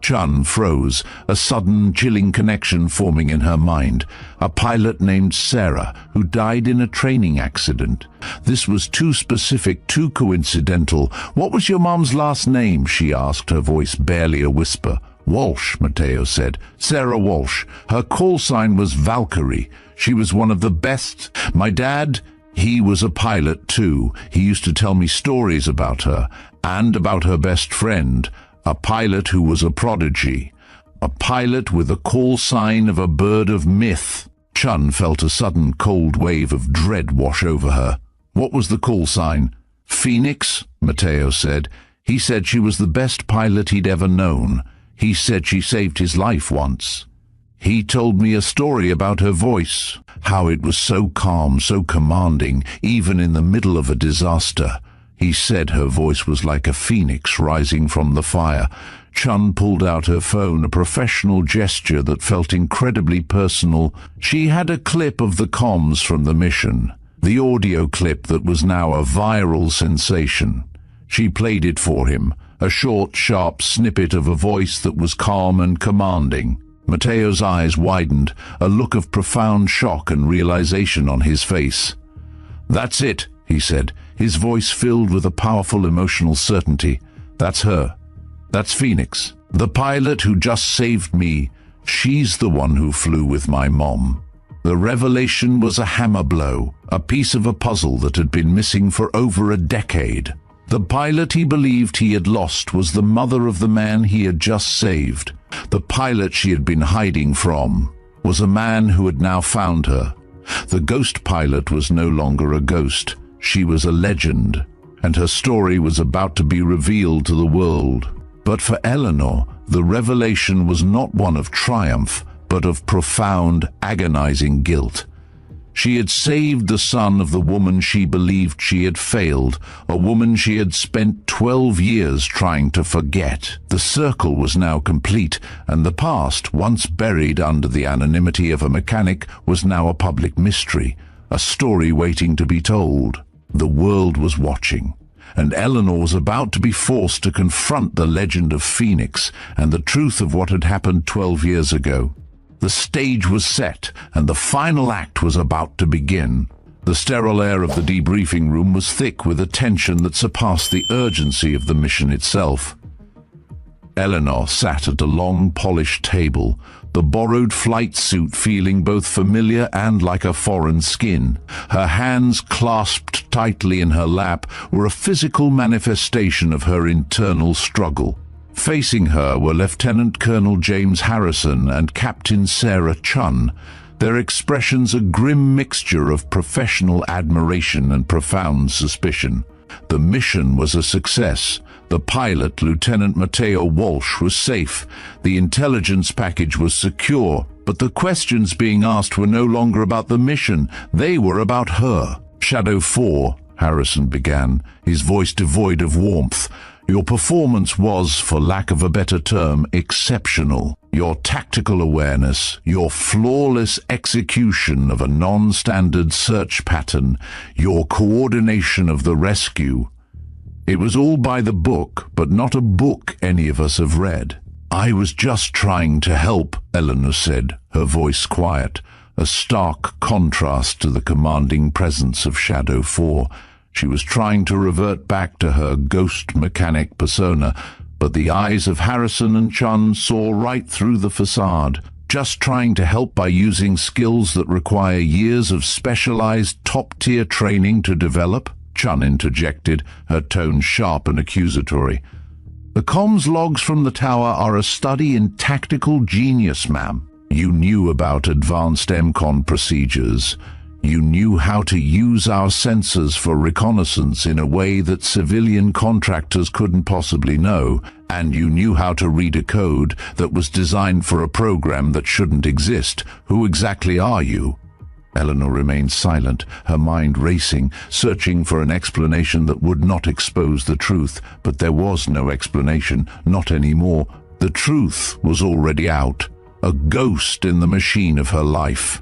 Chun froze, a sudden, chilling connection forming in her mind. A pilot named Sarah, who died in a training accident. This was too specific, too coincidental. "What was your mom's last name?" she asked, her voice barely a whisper. "Walsh," Matteo said. "Sarah Walsh. Her call sign was Valkyrie. She was one of the best. My dad, he was a pilot too. He used to tell me stories about her, and about her best friend, a pilot who was a prodigy." A pilot with the call sign of a bird of myth. Chun felt a sudden cold wave of dread wash over her. What was the call sign? Phoenix, Mateo said. He said she was the best pilot he'd ever known. He said she saved his life once. He told me a story about her voice, how it was so calm, so commanding, even in the middle of a disaster. He said her voice was like a phoenix rising from the fire. Chun pulled out her phone, a professional gesture that felt incredibly personal. She had a clip of the comms from the mission, the audio clip that was now a viral sensation. She played it for him, a short, sharp snippet of a voice that was calm and commanding. Mateo's eyes widened, a look of profound shock and realization on his face. "That's it," he said, his voice filled with a powerful emotional certainty. "That's her. That's Phoenix, the pilot who just saved me. She's the one who flew with my mom." The revelation was a hammer blow, a piece of a puzzle that had been missing for over a decade. The pilot he believed he had lost was the mother of the man he had just saved. The pilot she had been hiding from was a man who had now found her. The ghost pilot was no longer a ghost. She was a legend, and her story was about to be revealed to the world. But for Eleanor, the revelation was not one of triumph, but of profound, agonizing guilt. She had saved the son of the woman she believed she had failed, a woman she had spent 12 years trying to forget. The circle was now complete, and the past, once buried under the anonymity of a mechanic, was now a public mystery, a story waiting to be told. The world was watching, and Eleanor was about to be forced to confront the legend of Phoenix and the truth of what had happened 12 years ago. The stage was set, and the final act was about to begin. The sterile air of the debriefing room was thick with a tension that surpassed the urgency of the mission itself. Eleanor sat at a long, polished table, the borrowed flight suit feeling both familiar and like a foreign skin. Her hands clasped tightly in her lap were a physical manifestation of her internal struggle. Facing her were Lieutenant Colonel James Harrison and Captain Sarah Chun, their expressions a grim mixture of professional admiration and profound suspicion. The mission was a success. The pilot, Lieutenant Mateo Walsh, was safe. The intelligence package was secure, but the questions being asked were no longer about the mission. They were about her. "Shadow 4, Harrison began, his voice devoid of warmth. "Your performance was, for lack of a better term, exceptional. Your tactical awareness, your flawless execution of a non-standard search pattern, your coordination of the rescue. It was all by the book, but not a book any of us have read." "I was just trying to help," Eleanor said, her voice quiet, a stark contrast to the commanding presence of Shadow 4. She was trying to revert back to her ghost mechanic persona, but the eyes of Harrison and Chun saw right through the facade. "Just trying to help by using skills that require years of specialized top-tier training to develop?" Chun interjected, her tone sharp and accusatory. "The comms logs from the tower are a study in tactical genius, ma'am. You knew about advanced MCON procedures. You knew how to use our sensors for reconnaissance in a way that civilian contractors couldn't possibly know, and you knew how to read a code that was designed for a program that shouldn't exist. Who exactly are you?" Eleanor remained silent, her mind racing, searching for an explanation that would not expose the truth, but there was no explanation, not anymore. The truth was already out, a ghost in the machine of her life.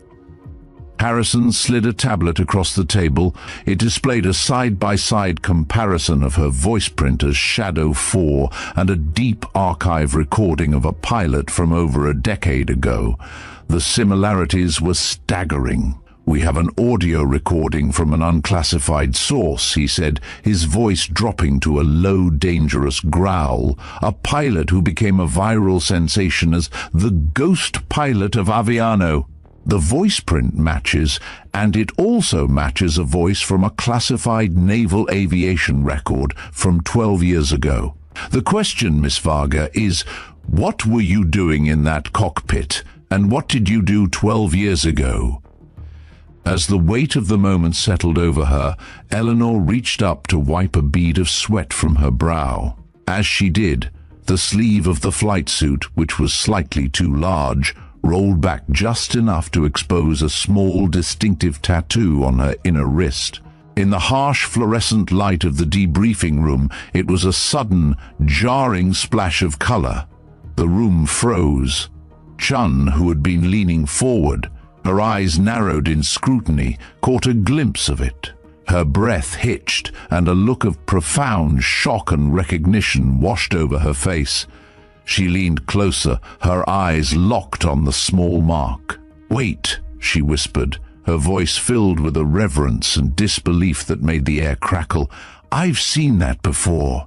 Harrison slid a tablet across the table. It displayed a side-by-side comparison of her voice print as Shadow 4 and a deep archive recording of a pilot from over a decade ago. The similarities were staggering. "We have an audio recording from an unclassified source," he said, his voice dropping to a low, dangerous growl. "A pilot who became a viral sensation as the ghost pilot of Aviano. The voice print matches, and it also matches a voice from a classified naval aviation record from 12 years ago. The question, Miss Varga, is What were you doing in that cockpit, and what did you do 12 years ago? As the weight of the moment settled over her, Eleanor reached up to wipe a bead of sweat from her brow. As she did, the sleeve of the flight suit, which was slightly too large, rolled back just enough to expose a small, distinctive tattoo on her inner wrist. In the harsh fluorescent light of the debriefing room, it was a sudden, jarring splash of color. The room froze. Chun, who had been leaning forward, her eyes narrowed in scrutiny, caught a glimpse of it. Her breath hitched, and a look of profound shock and recognition washed over her face. She leaned closer, her eyes locked on the small mark. "Wait," she whispered, her voice filled with a reverence and disbelief that made the air crackle. "I've seen that before."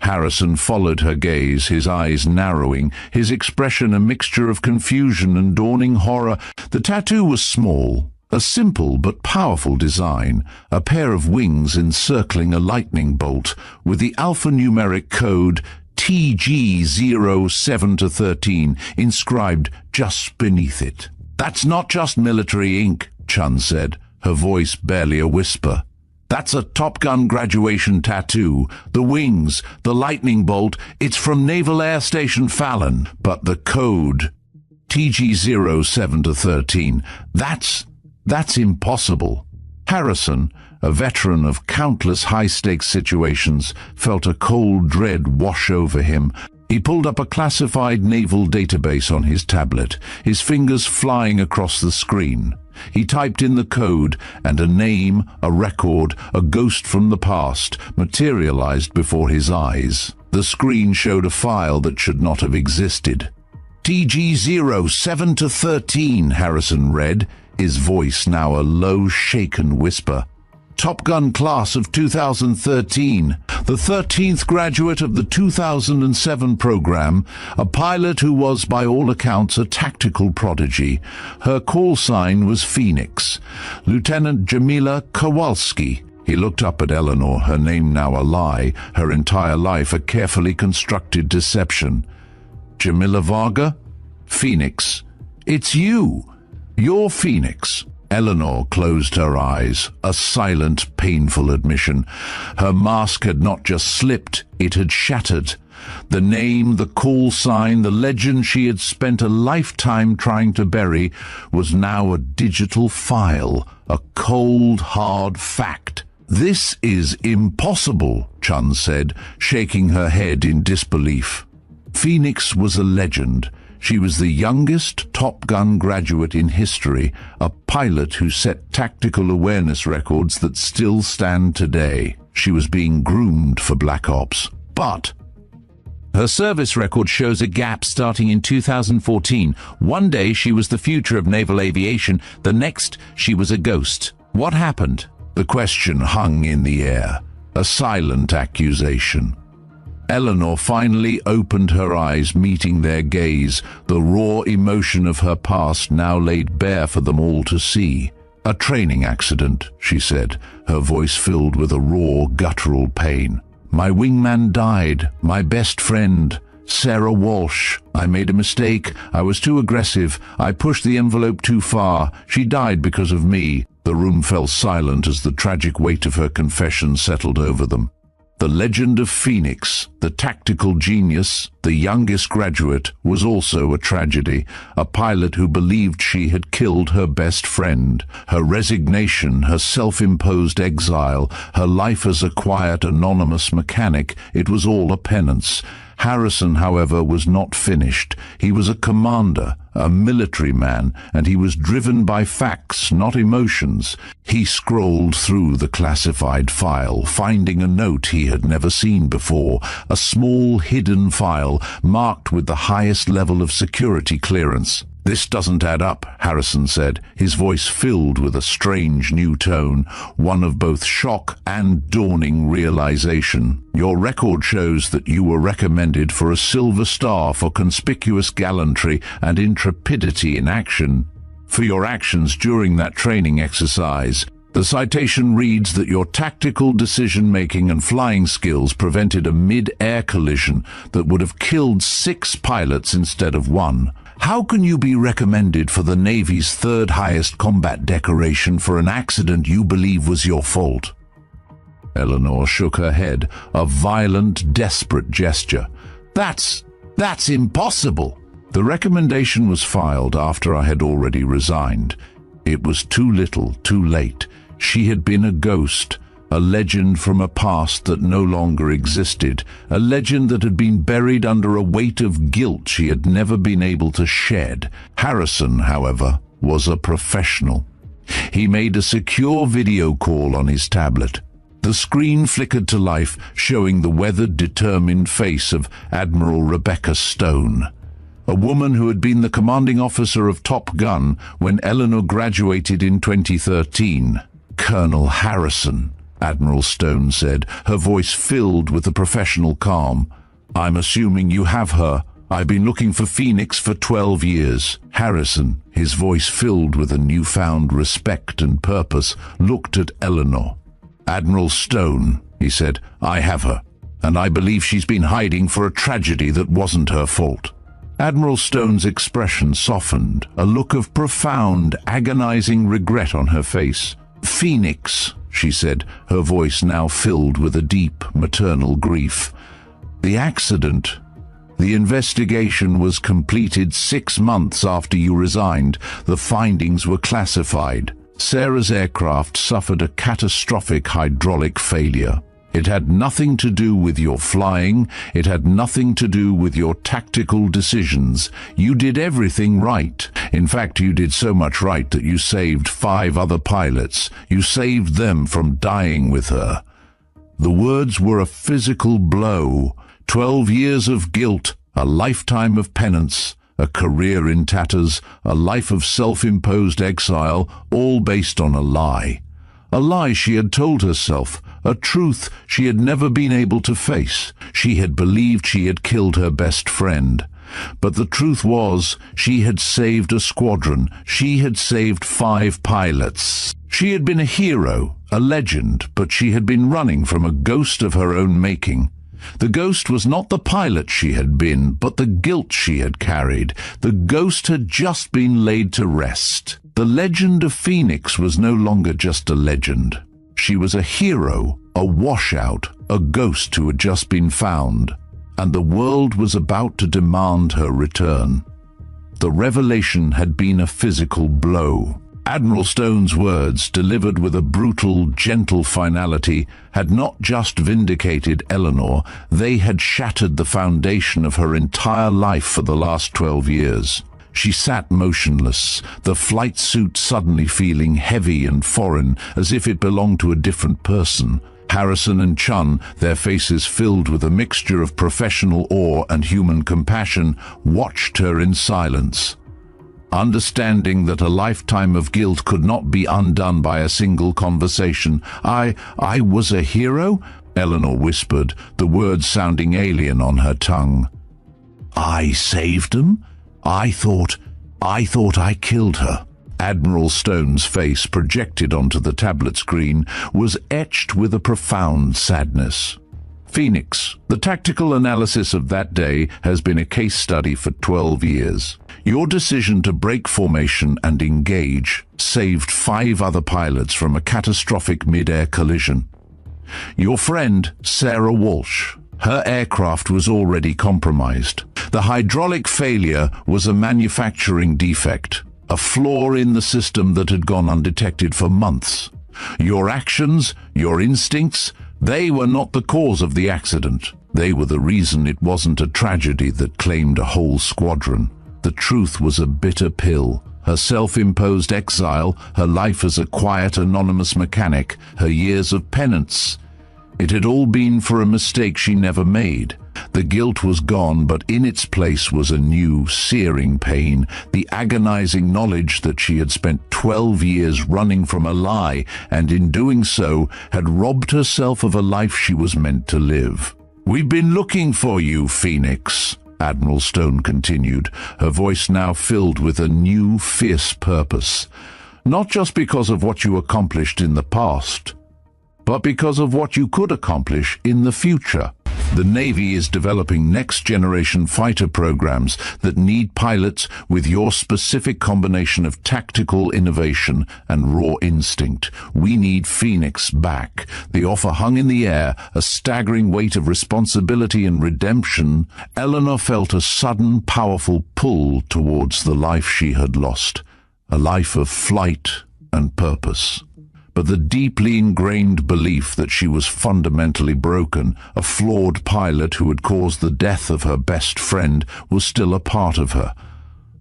Harrison followed her gaze, his eyes narrowing, his expression a mixture of confusion and dawning horror. The tattoo was small, a simple but powerful design, a pair of wings encircling a lightning bolt, with the alphanumeric code TG07-13 inscribed just beneath it. "That's not just military ink," Chun said, her voice barely a whisper. "That's a Top Gun graduation tattoo. The wings, the lightning bolt, it's from Naval Air Station Fallon. But the code, TG07-13, that's impossible." Harrison, a veteran of countless high-stakes situations, felt a cold dread wash over him. He pulled up a classified naval database on his tablet, his fingers flying across the screen. He typed in the code, and a name, a record, a ghost from the past materialized before his eyes. The screen showed a file that should not have existed. "TG07-13, Harrison read, his voice now a low, shaken whisper. "Top Gun class of 2013, the 13th graduate of the 2007 program, a pilot who was, by all accounts, a tactical prodigy. Her call sign was Phoenix. Lieutenant Jamila Kowalski." He looked up at Eleanor, her name now a lie, her entire life a carefully constructed deception. "Jamila Varga? Phoenix. It's you. You're Phoenix." Eleanor closed her eyes, a silent, painful admission. Her mask had not just slipped, it had shattered. The name, the call sign, the legend she had spent a lifetime trying to bury was now a digital file, a cold, hard fact. "This is impossible," Chun said, shaking her head in disbelief. Phoenix was a legend. She was the youngest Top Gun graduate in history, a pilot who set tactical awareness records that still stand today. She was being groomed for Black Ops. But her service record shows a gap starting in 2014. One day she was the future of naval aviation, the next she was a ghost. What happened? The question hung in the air, a silent accusation. Eleanor finally opened her eyes, meeting their gaze, the raw emotion of her past now laid bare for them all to see. "A training accident," she said, her voice filled with a raw, guttural pain. "My wingman died, my best friend, Sarah Walsh. I made a mistake, I was too aggressive, I pushed the envelope too far. She died because of me." The room fell silent as the tragic weight of her confession settled over them. The legend of Phoenix, the tactical genius, the youngest graduate, was also a tragedy. A pilot who believed she had killed her best friend. Her resignation, her self-imposed exile, her life as a quiet, anonymous mechanic, it was all a penance. Harrison, however, was not finished. He was a commander, a military man, and he was driven by facts, not emotions. He scrolled through the classified file, finding a note he had never seen before, a small hidden file marked with the highest level of security clearance. "This doesn't add up," Harrison said, his voice filled with a strange new tone, one of both shock and dawning realization. "Your record shows that you were recommended for a Silver Star for conspicuous gallantry and intrepidity in action. For your actions during that training exercise, The citation reads that your tactical decision-making and flying skills prevented a mid-air collision that would have killed 6 pilots instead of 1. How can you be recommended for the Navy's 3rd highest combat decoration for an accident you believe was your fault? Eleanor shook her head, a violent, desperate gesture. That's impossible. The recommendation was filed after I had already resigned. It was too little, too late. She had been a ghost, a legend from a past that no longer existed, a legend that had been buried under a weight of guilt she had never been able to shed. Harrison, however, was a professional. He made a secure video call on his tablet. The screen flickered to life, showing the weathered, determined face of Admiral Rebecca Stone, a woman who had been the commanding officer of Top Gun when Eleanor graduated in 2013. "Colonel Harrison," Admiral Stone said, her voice filled with a professional calm. "I'm assuming you have her. I've been looking for Phoenix for 12 years. Harrison, his voice filled with a newfound respect and purpose, looked at Eleanor. "Admiral Stone," he said, "I have her, and I believe she's been hiding for a tragedy that wasn't her fault." Admiral Stone's expression softened, a look of profound, agonizing regret on her face. "Phoenix," she said, her voice now filled with a deep, maternal grief. "The accident. The investigation was completed 6 months after you resigned. The findings were classified. Sarah's aircraft suffered a catastrophic hydraulic failure. It had nothing to do with your flying. It had nothing to do with your tactical decisions. You did everything right. In fact, you did so much right that you saved 5 other pilots. You saved them from dying with her." The words were a physical blow. 12 years of guilt, a lifetime of penance, a career in tatters, a life of self-imposed exile, all based on a lie. A lie she had told herself, a truth she had never been able to face. She had believed she had killed her best friend. But the truth was, she had saved a squadron. She had saved 5 pilots. She had been a hero, a legend, but she had been running from a ghost of her own making. The ghost was not the pilot she had been, but the guilt she had carried. The ghost had just been laid to rest. The legend of Phoenix was no longer just a legend. She was a hero, a washout, a ghost who had just been found, and the world was about to demand her return. The revelation had been a physical blow. Admiral Stone's words, delivered with a brutal, gentle finality, had not just vindicated Eleanor, they had shattered the foundation of her entire life for the last 12 years. She sat motionless, the flight suit suddenly feeling heavy and foreign, as if it belonged to a different person. Harrison and Chun, their faces filled with a mixture of professional awe and human compassion, watched her in silence. Understanding that a lifetime of guilt could not be undone by a single conversation. I was a hero?" Eleanor whispered, the words sounding alien on her tongue. "I saved them? I thought I killed her." Admiral Stone's face, projected onto the tablet screen, was etched with a profound sadness. "Phoenix, the tactical analysis of that day has been a case study for 12 years. Your decision to break formation and engage saved 5 other pilots from a catastrophic mid-air collision. Your friend, Sarah Walsh, her aircraft was already compromised. The hydraulic failure was a manufacturing defect, a flaw in the system that had gone undetected for months. Your actions, your instincts, they were not the cause of the accident. They were the reason it wasn't a tragedy that claimed a whole squadron. The truth was a bitter pill. Her self-imposed exile, her life as a quiet, anonymous mechanic, her years of penance. It had all been for a mistake she never made. The guilt was gone, but in its place was a new, searing pain, the agonizing knowledge that she had spent 12 years running from a lie, and in doing so had robbed herself of a life she was meant to live. "We've been looking for you, Phoenix," Admiral Stone continued, her voice now filled with a new, fierce purpose. not just because of what you accomplished in the past, but because of what you could accomplish in the future. The Navy is developing next-generation fighter programs that need pilots with your specific combination of tactical innovation and raw instinct. We need Phoenix back. The offer hung in the air, a staggering weight of responsibility and redemption. Eleanor felt a sudden, powerful pull towards the life she had lost, a life of flight and purpose. But the deeply ingrained belief that she was fundamentally broken, a flawed pilot who had caused the death of her best friend, was still a part of her.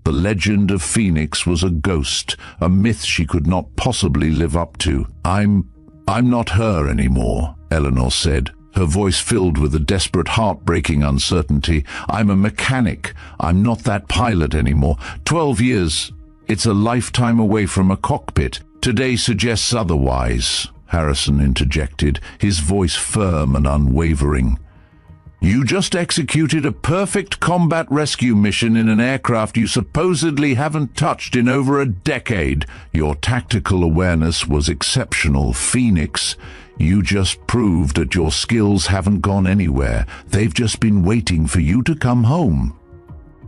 The legend of Phoenix was a ghost, a myth she could not possibly live up to. I'm not her anymore, Eleanor said, her voice filled with a desperate, heartbreaking uncertainty. I'm a mechanic. I'm not that pilot anymore. 12 years. It's a lifetime away from a cockpit. Today suggests otherwise, Harrison interjected, his voice firm and unwavering. You just executed a perfect combat rescue mission in an aircraft you supposedly haven't touched in over a decade. Your tactical awareness was exceptional, Phoenix. You just proved that your skills haven't gone anywhere. They've just been waiting for you to come home.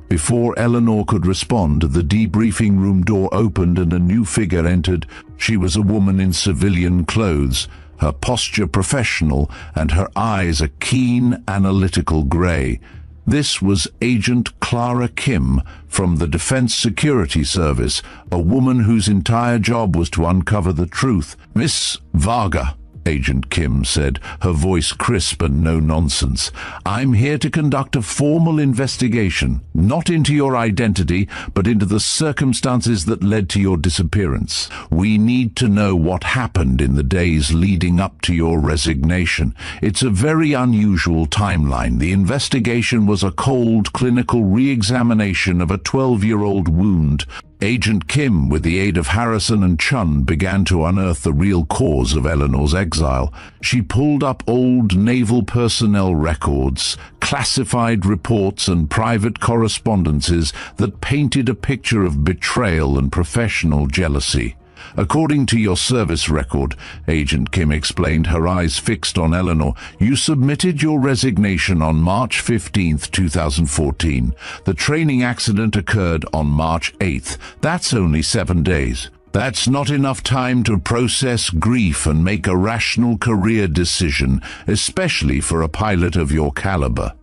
Before Eleanor could respond, the debriefing room door opened and a new figure entered. She was a woman in civilian clothes, her posture professional and her eyes a keen, analytical gray. This was Agent Clara Kim from the Defense Security Service, a woman whose entire job was to uncover the truth. Miss Varga, Agent Kim said, her voice crisp and no nonsense. I'm here to conduct a formal investigation, not into your identity, but into the circumstances that led to your disappearance. We need to know what happened in the days leading up to your resignation. It's a very unusual timeline. The investigation was a cold clinical re-examination of a 12-year-old wound. Agent Kim, with the aid of Harrison and Chun, began to unearth the real cause of Eleanor's exile. She pulled up old naval personnel records, classified reports and private correspondences that painted a picture of betrayal and professional jealousy. According to your service record, Agent Kim explained, her eyes fixed on Eleanor, you submitted your resignation on March 15th, 2014. The training accident occurred on March 8th. That's only 7 days. That's not enough time to process grief and make a rational career decision, especially for a pilot of your caliber.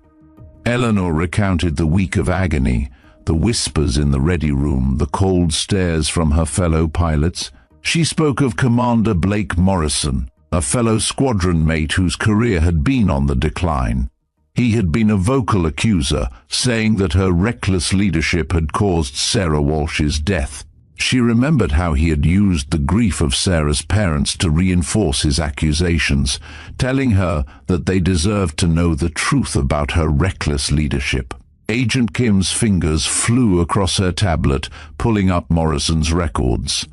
Eleanor recounted the week of agony, the whispers in the ready room, the cold stares from her fellow pilots. She spoke of Commander Blake Morrison, a fellow squadron mate whose career had been on the decline. He had been a vocal accuser, saying that her reckless leadership had caused Sarah Walsh's death. She remembered how he had used the grief of Sarah's parents to reinforce his accusations, telling her that they deserved to know the truth about her reckless leadership. Agent Kim's fingers flew across her tablet, pulling up Morrison's records.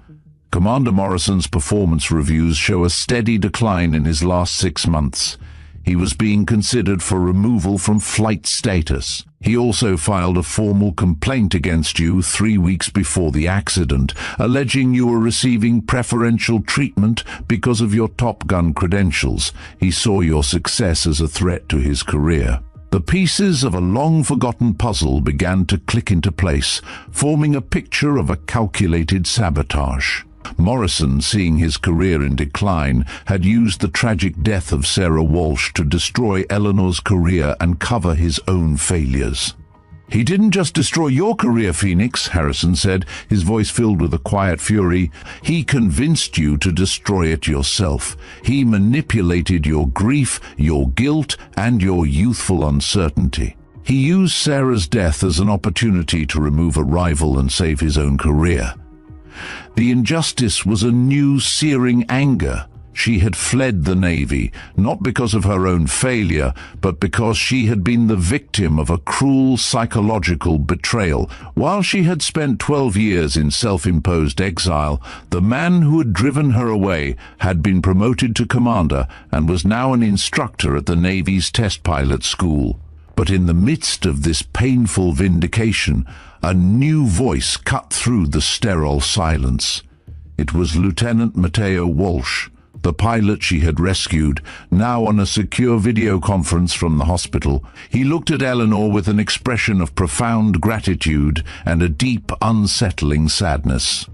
Commander Morrison's performance reviews show a steady decline in his last 6 months. He was being considered for removal from flight status. He also filed a formal complaint against you 3 weeks before the accident, alleging you were receiving preferential treatment because of your Top Gun credentials. He saw your success as a threat to his career. The pieces of a long-forgotten puzzle began to click into place, forming a picture of a calculated sabotage. Morrison, seeing his career in decline, had used the tragic death of Sarah Walsh to destroy Eleanor's career and cover his own failures. He didn't just destroy your career, Phoenix, Harrison said, his voice filled with a quiet fury. He convinced you to destroy it yourself. He manipulated your grief, your guilt, and your youthful uncertainty. He used Sarah's death as an opportunity to remove a rival and save his own career. The injustice was a new, searing anger. She had fled the Navy, not because of her own failure, but because she had been the victim of a cruel psychological betrayal. While she had spent 12 years in self-imposed exile, the man who had driven her away had been promoted to commander and was now an instructor at the Navy's test pilot school. But in the midst of this painful vindication, a new voice cut through the sterile silence. It was Lieutenant Matteo Walsh, the pilot she had rescued, now on a secure video conference from the hospital. He looked at Eleanor with an expression of profound gratitude and a deep, unsettling sadness.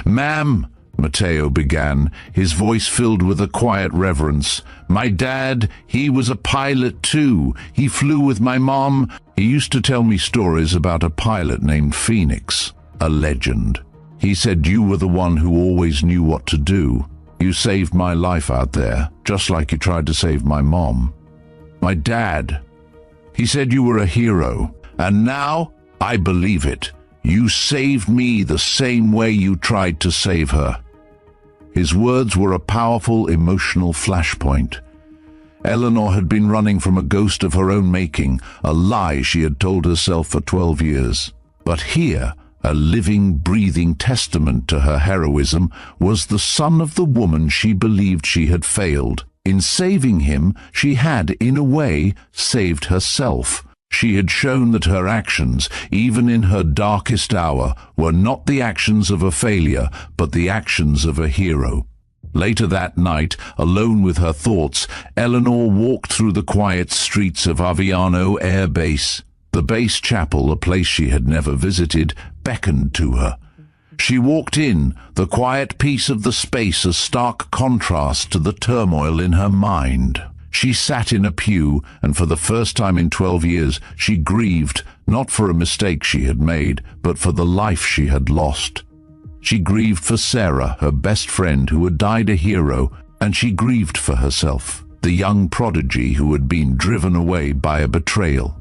"Ma'am," Matteo began, his voice filled with a quiet reverence, "my dad, he was a pilot too. He flew with my mom. He used to tell me stories about a pilot named Phoenix, a legend. He said you were the one who always knew what to do. You saved my life out there, just like you tried to save my mom. My dad, he said you were a hero, and now I believe it. You saved me the same way you tried to save her." His words were a powerful emotional flashpoint. Eleanor had been running from a ghost of her own making, a lie she had told herself for 12 years. But here, a living, breathing testament to her heroism, was the son of the woman she believed she had failed. In saving him, she had, in a way, saved herself. She had shown that her actions, even in her darkest hour, were not the actions of a failure, but the actions of a hero. Later that night, alone with her thoughts, Eleanor walked through the quiet streets of Aviano Air Base. The base chapel, a place she had never visited, beckoned to her. She walked in, the quiet peace of the space a stark contrast to the turmoil in her mind. She sat in a pew, and for the first time in 12 years, she grieved, not for a mistake she had made, but for the life she had lost. She grieved for Sarah, her best friend, who had died a hero, and she grieved for herself, the young prodigy who had been driven away by a betrayal.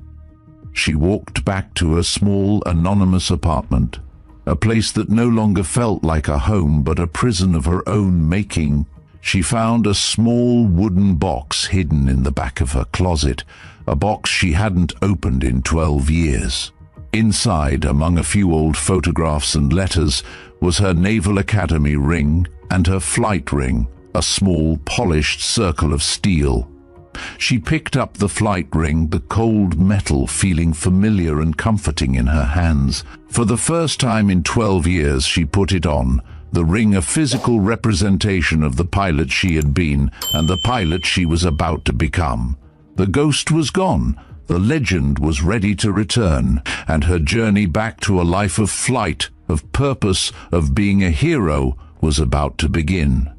She walked back to her small, anonymous apartment, a place that no longer felt like a home but a prison of her own making. She found a small wooden box hidden in the back of her closet, a box she hadn't opened in 12 years. Inside, among a few old photographs and letters, was her Naval Academy ring and her flight ring, a small, polished circle of steel. She picked up the flight ring, the cold metal feeling familiar and comforting in her hands. For the first time in 12 years she put it on, the ring a physical representation of the pilot she had been and the pilot she was about to become. The ghost was gone, the legend was ready to return, and her journey back to a life of flight, of purpose, of being a hero was about to begin.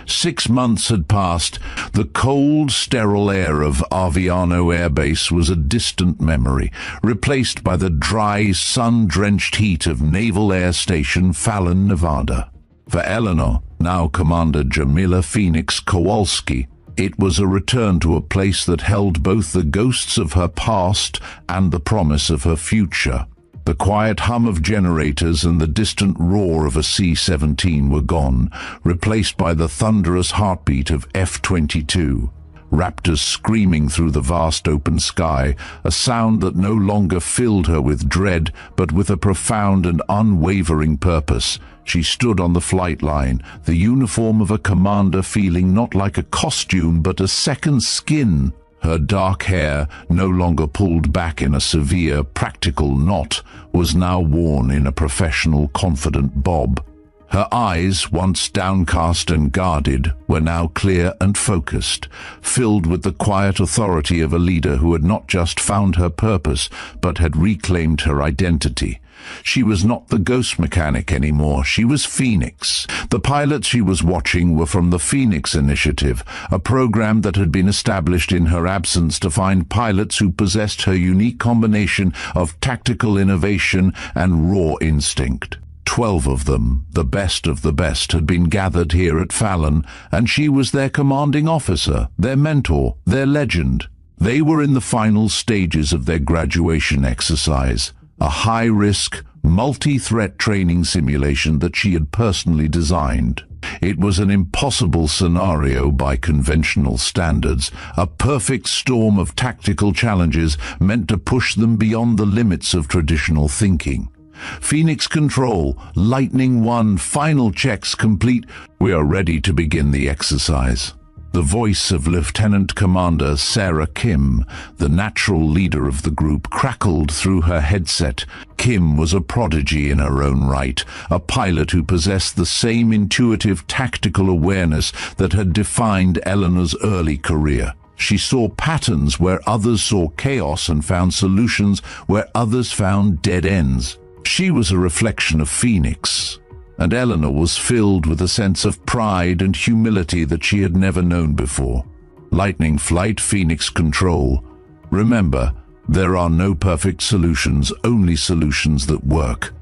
6 months had passed. The cold, sterile air of Aviano Air Base was a distant memory, replaced by the dry, sun-drenched heat of Naval Air Station Fallon, Nevada. For Eleanor, now Commander Jamila Phoenix Kowalski, it was a return to a place that held both the ghosts of her past and the promise of her future. The quiet hum of generators and the distant roar of a C-17 were gone, replaced by the thunderous heartbeat of F-22. Raptors screaming through the vast open sky, a sound that no longer filled her with dread, but with a profound and unwavering purpose. She stood on the flight line, the uniform of a commander feeling not like a costume but a second skin. Her dark hair, no longer pulled back in a severe, practical knot, was now worn in a professional, confident bob. Her eyes, once downcast and guarded, were now clear and focused, filled with the quiet authority of a leader who had not just found her purpose, but had reclaimed her identity. She was not the ghost mechanic anymore. She was Phoenix. The pilots she was watching were from the Phoenix Initiative, a program that had been established in her absence to find pilots who possessed her unique combination of tactical innovation and raw instinct. 12 of them, the best of the best, had been gathered here at Fallon, and she was their commanding officer, their mentor, their legend. They were in the final stages of their graduation exercise, a high-risk, multi-threat training simulation that she had personally designed. It was an impossible scenario by conventional standards, a perfect storm of tactical challenges meant to push them beyond the limits of traditional thinking. Phoenix Control, Lightning 1, final checks complete. We are ready to begin the exercise. The voice of Lieutenant Commander Sarah Kim, the natural leader of the group, crackled through her headset. Kim was a prodigy in her own right, a pilot who possessed the same intuitive tactical awareness that had defined Eleanor's early career. She saw patterns where others saw chaos and found solutions where others found dead ends. She was a reflection of Phoenix, and Eleanor was filled with a sense of pride and humility that she had never known before. Lightning Flight, Phoenix Control. Remember, there are no perfect solutions, only solutions that work.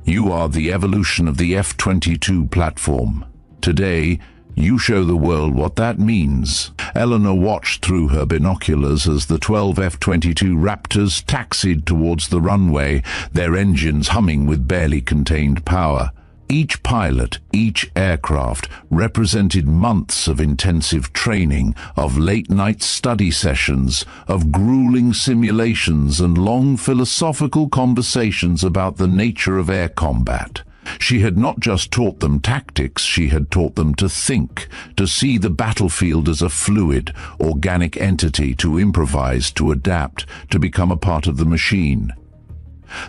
You are the evolution of the F-22 platform. Today, you show the world what that means. Eleanor watched through her binoculars as the 12 F-22 Raptors taxied towards the runway, their engines humming with barely contained power. Each pilot, each aircraft represented months of intensive training, of late-night study sessions, of grueling simulations and long philosophical conversations about the nature of air combat. She had not just taught them tactics, she had taught them to think, to see the battlefield as a fluid, organic entity, to improvise, to adapt, to become a part of the machine.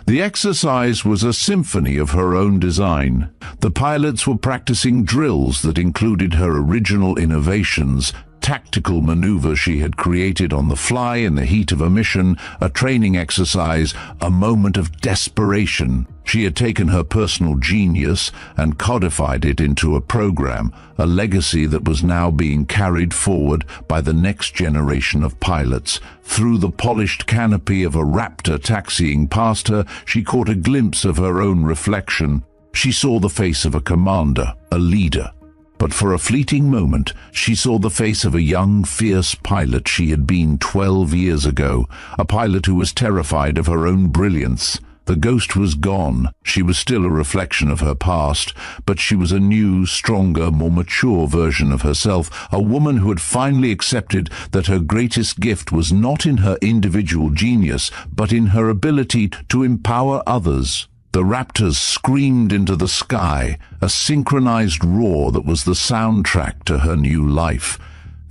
The exercise was a symphony of her own design. The pilots were practicing drills that included her original innovations, tactical maneuvers she had created on the fly in the heat of a mission, a training exercise, a moment of desperation. She had taken her personal genius and codified it into a program, a legacy that was now being carried forward by the next generation of pilots. Through the polished canopy of a Raptor taxiing past her, she caught a glimpse of her own reflection. She saw the face of a commander, a leader. But for a fleeting moment, she saw the face of a young, fierce pilot she had been 12 years ago, a pilot who was terrified of her own brilliance. The ghost was gone. She was still a reflection of her past, but she was a new, stronger, more mature version of herself, a woman who had finally accepted that her greatest gift was not in her individual genius, but in her ability to empower others. The Raptors screamed into the sky, a synchronized roar that was the soundtrack to her new life.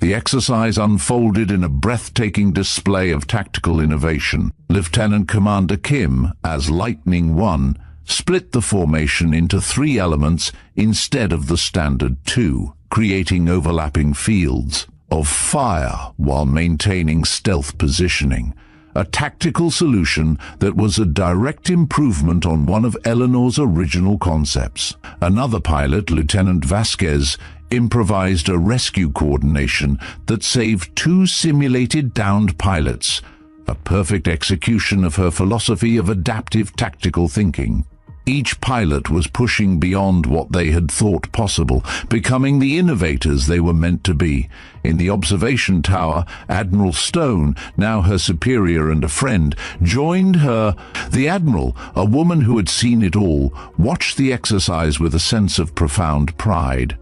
The exercise unfolded in a breathtaking display of tactical innovation. Lieutenant Commander Kim, as Lightning One, split the formation into 3 elements instead of the standard 2, creating overlapping fields of fire while maintaining stealth positioning. A tactical solution that was a direct improvement on one of Eleanor's original concepts. Another pilot, Lieutenant Vasquez, improvised a rescue coordination that saved 2 simulated downed pilots, a perfect execution of her philosophy of adaptive tactical thinking. Each pilot was pushing beyond what they had thought possible, becoming the innovators they were meant to be. In the observation tower, Admiral Stone, now her superior and a friend, joined her. The Admiral, a woman who had seen it all, watched the exercise with a sense of profound pride.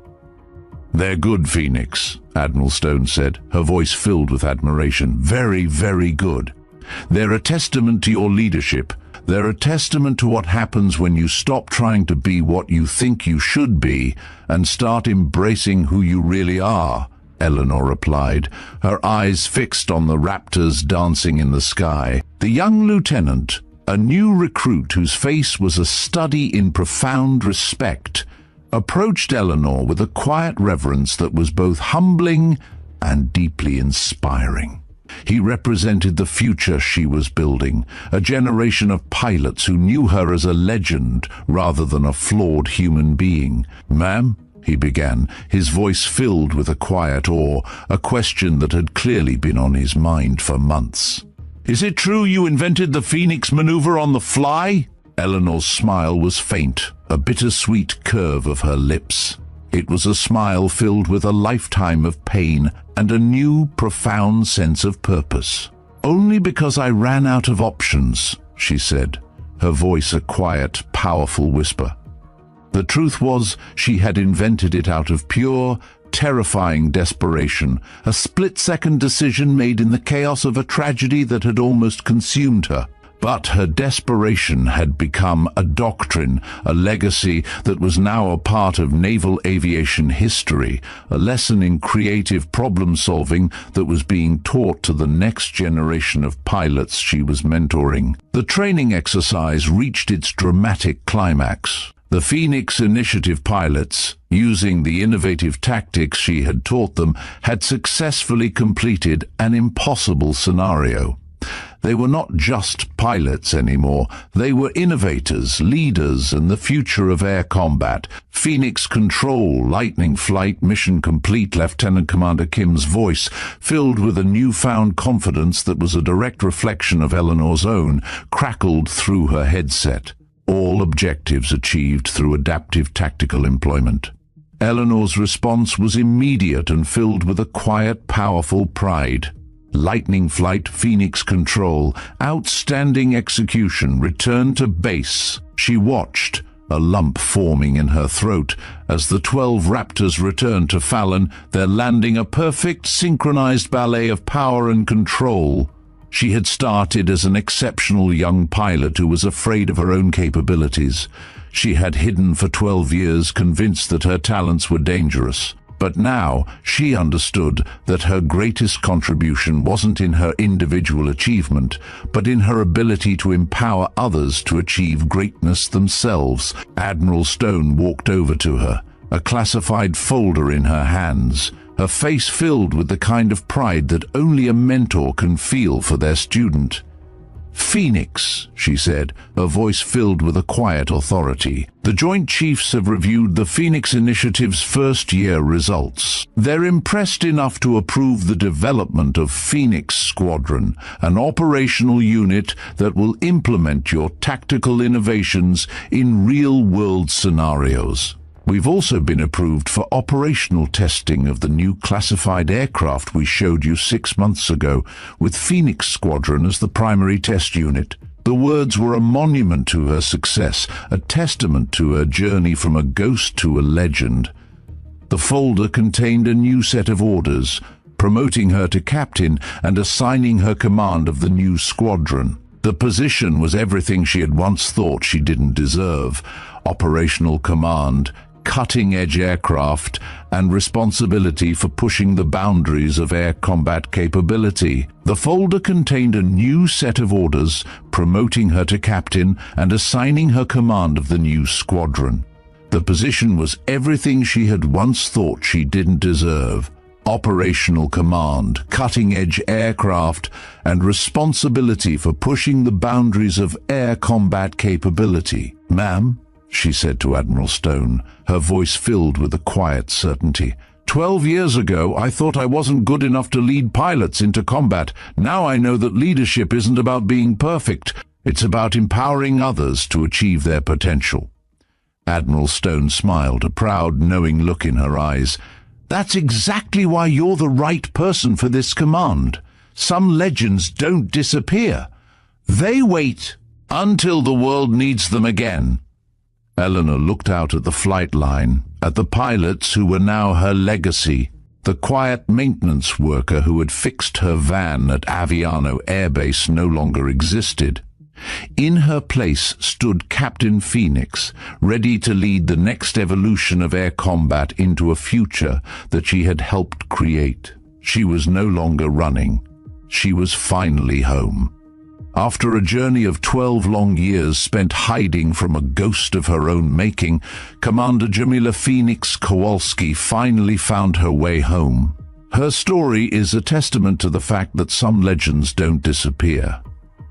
"They're good, Phoenix," Admiral Stone said, her voice filled with admiration. "Very, very good. They're a testament to your leadership. They're a testament to what happens when you stop trying to be what you think you should be and start embracing who you really are," Eleanor replied, her eyes fixed on the Raptors dancing in the sky. The young lieutenant, a new recruit whose face was a study in profound respect, approached Eleanor with a quiet reverence that was both humbling and deeply inspiring. He represented the future she was building, a generation of pilots who knew her as a legend rather than a flawed human being. "Ma'am," he began, his voice filled with a quiet awe, a question that had clearly been on his mind for months. "Is it true you invented the Phoenix maneuver on the fly?" Eleanor's smile was faint, a bittersweet curve of her lips. It was a smile filled with a lifetime of pain and a new, profound sense of purpose. "Only because I ran out of options," she said, her voice a quiet, powerful whisper. The truth was, she had invented it out of pure, terrifying desperation, a split-second decision made in the chaos of a tragedy that had almost consumed her. But her desperation had become a doctrine, a legacy that was now a part of naval aviation history, a lesson in creative problem-solving that was being taught to the next generation of pilots she was mentoring. The training exercise reached its dramatic climax. The Phoenix Initiative pilots, using the innovative tactics she had taught them, had successfully completed an impossible scenario. They were not just pilots anymore. They were innovators, leaders, and the future of air combat. Phoenix Control, Lightning Flight, mission complete. Lieutenant Commander Kim's voice, filled with a newfound confidence that was a direct reflection of Eleanor's own, crackled through her headset. All objectives achieved through adaptive tactical employment. Eleanor's response was immediate and filled with a quiet, powerful pride. Lightning Flight, Phoenix Control, outstanding execution, return to base. She watched, a lump forming in her throat, as the 12 Raptors returned to Fallon, their landing a perfect, synchronized ballet of power and control. She had started as an exceptional young pilot who was afraid of her own capabilities. She had hidden for 12 years, convinced that her talents were dangerous. But now she understood that her greatest contribution wasn't in her individual achievement, but in her ability to empower others to achieve greatness themselves. Admiral Stone walked over to her, a classified folder in her hands, her face filled with the kind of pride that only a mentor can feel for their student. "Phoenix," she said, her voice filled with a quiet authority. "The Joint Chiefs have reviewed the Phoenix Initiative's first-year results. They're impressed enough to approve the development of Phoenix Squadron, an operational unit that will implement your tactical innovations in real-world scenarios. We've also been approved for operational testing of the new classified aircraft we showed you 6 months ago, with Phoenix Squadron as the primary test unit." The words were a monument to her success, a testament to her journey from a ghost to a legend. The folder contained a new set of orders, promoting her to captain and assigning her command of the new squadron. The position was everything she had once thought she didn't deserve: operational command, cutting-edge aircraft, and responsibility for pushing the boundaries of air combat capability. The folder contained a new set of orders, promoting her to captain and assigning her command of the new squadron. The position was everything she had once thought she didn't deserve: operational command, cutting-edge aircraft, and responsibility for pushing the boundaries of air combat capability. "Ma'am," she said to Admiral Stone, her voice filled with a quiet certainty. 12 years ago, I thought I wasn't good enough to lead pilots into combat. Now I know that leadership isn't about being perfect. It's about empowering others to achieve their potential." Admiral Stone smiled, a proud, knowing look in her eyes. "That's exactly why you're the right person for this command. Some legends don't disappear. They wait until the world needs them again." Eleanor looked out at the flight line, at the pilots who were now her legacy, the quiet maintenance worker who had fixed her van at Aviano Air Base no longer existed. In her place stood Captain Phoenix, ready to lead the next evolution of air combat into a future that she had helped create. She was no longer running. She was finally home. After a journey of 12 long years spent hiding from a ghost of her own making, Commander Jamila Phoenix Kowalski finally found her way home. Her story is a testament to the fact that some legends don't disappear.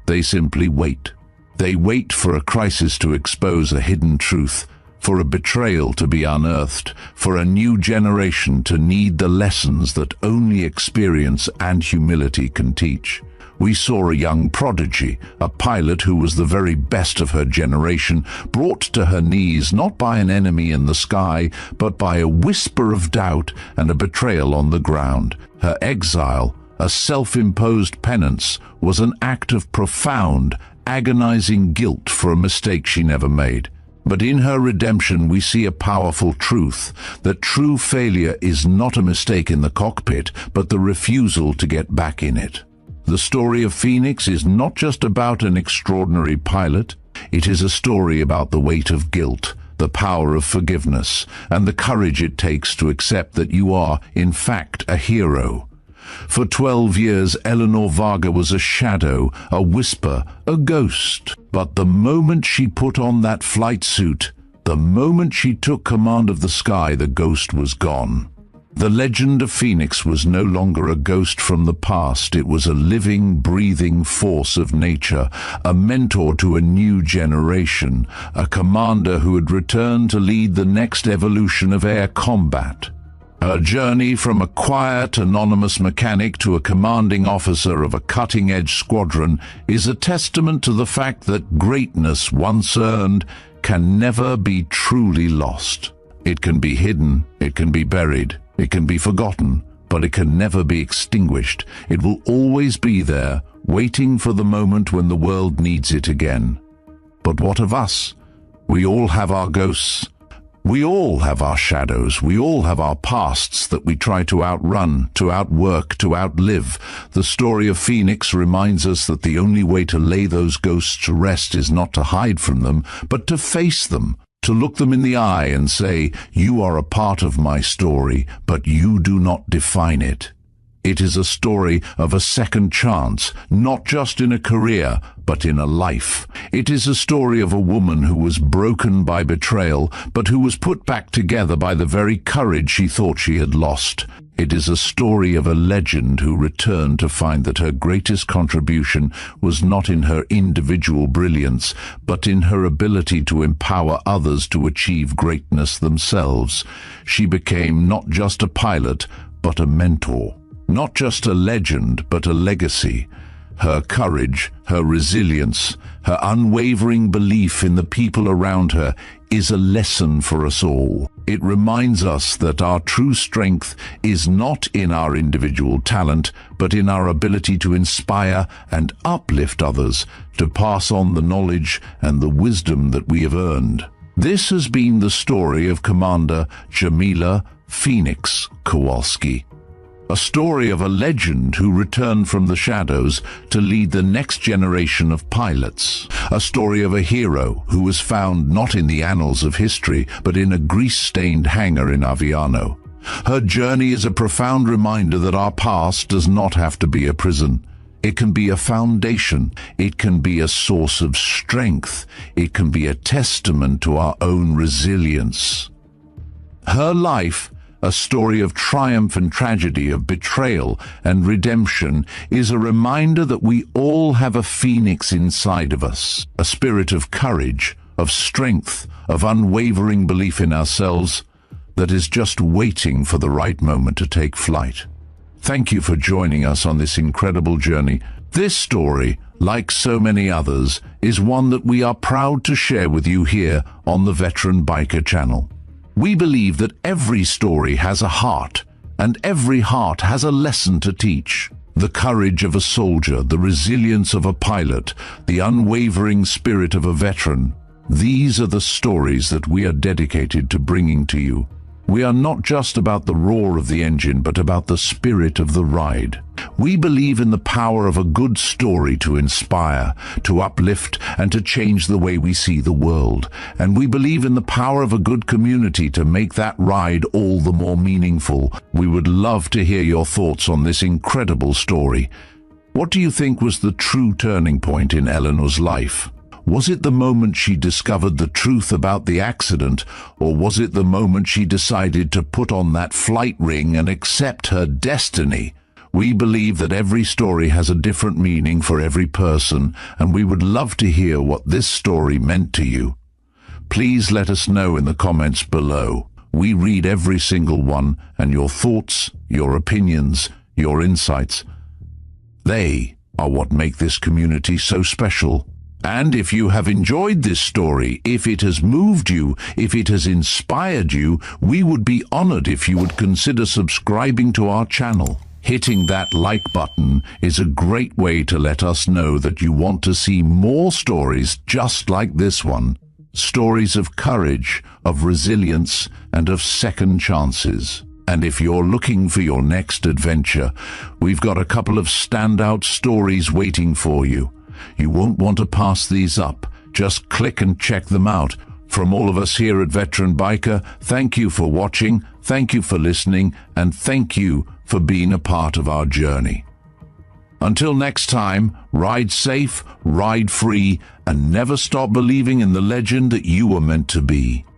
They simply wait. They wait for a crisis to expose a hidden truth, for a betrayal to be unearthed, for a new generation to need the lessons that only experience and humility can teach. We saw a young prodigy, a pilot who was the very best of her generation, brought to her knees not by an enemy in the sky, but by a whisper of doubt and a betrayal on the ground. Her exile, a self-imposed penance, was an act of profound, agonizing guilt for a mistake she never made. But in her redemption we see a powerful truth, that true failure is not a mistake in the cockpit, but the refusal to get back in it. The story of Phoenix is not just about an extraordinary pilot. It is a story about the weight of guilt, the power of forgiveness, and the courage it takes to accept that you are, in fact, a hero. For 12 years, Eleanor Varga was a shadow, a whisper, a ghost. But the moment she put on that flight suit, the moment she took command of the sky, the ghost was gone. The legend of Phoenix was no longer a ghost from the past. It was a living, breathing force of nature, a mentor to a new generation, a commander who had returned to lead the next evolution of air combat. Her journey from a quiet, anonymous mechanic to a commanding officer of a cutting-edge squadron is a testament to the fact that greatness once earned can never be truly lost. It can be hidden, it can be buried, it can be forgotten, but it can never be extinguished. It will always be there, waiting for the moment when the world needs it again. But what of us? We all have our ghosts. We all have our shadows. We all have our pasts that we try to outrun, to outwork, to outlive. The story of Phoenix reminds us that the only way to lay those ghosts to rest is not to hide from them, but to face them, to look them in the eye and say, "You are a part of my story, but you do not define it." It is a story of a second chance, not just in a career, but in a life. It is a story of a woman who was broken by betrayal, but who was put back together by the very courage she thought she had lost. It is a story of a legend who returned to find that her greatest contribution was not in her individual brilliance, but in her ability to empower others to achieve greatness themselves. She became not just a pilot, but a mentor. Not just a legend, but a legacy. Her courage, her resilience, her unwavering belief in the people around her is a lesson for us all. It reminds us that our true strength is not in our individual talent, but in our ability to inspire and uplift others, to pass on the knowledge and the wisdom that we have earned. This has been the story of Commander Jamila Phoenix Kowalski. A story of a legend who returned from the shadows to lead the next generation of pilots. A story of a hero who was found not in the annals of history, but in a grease-stained hangar in Aviano. Her journey is a profound reminder that our past does not have to be a prison. It can be a foundation. It can be a source of strength. It can be a testament to our own resilience. Her life, a story of triumph and tragedy, of betrayal and redemption, is a reminder that we all have a phoenix inside of us, a spirit of courage, of strength, of unwavering belief in ourselves that is just waiting for the right moment to take flight. Thank you for joining us on this incredible journey. This story, like so many others, is one that we are proud to share with you here on the Veteran Biker channel. We believe that every story has a heart, and every heart has a lesson to teach. The courage of a soldier, the resilience of a pilot, the unwavering spirit of a veteran. These are the stories that we are dedicated to bringing to you. We are not just about the roar of the engine, but about the spirit of the ride. We believe in the power of a good story to inspire, to uplift, and to change the way we see the world. And we believe in the power of a good community to make that ride all the more meaningful. We would love to hear your thoughts on this incredible story. What do you think was the true turning point in Eleanor's life? Was it the moment she discovered the truth about the accident, or was it the moment she decided to put on that flight ring and accept her destiny? We believe that every story has a different meaning for every person, and we would love to hear what this story meant to you. Please let us know in the comments below. We read every single one, and your thoughts, your opinions, your insights, they are what make this community so special. And if you have enjoyed this story, if it has moved you, if it has inspired you, we would be honored if you would consider subscribing to our channel. Hitting that like button is a great way to let us know that you want to see more stories just like this one. Stories of courage, of resilience, and of second chances. And if you're looking for your next adventure, we've got a couple of standout stories waiting for you. You won't want to pass these up. Just click and check them out. From all of us here at Veteran Biker, thank you for watching, thank you for listening, and thank you for being a part of our journey. Until next time, ride safe, ride free, and never stop believing in the legend that you were meant to be.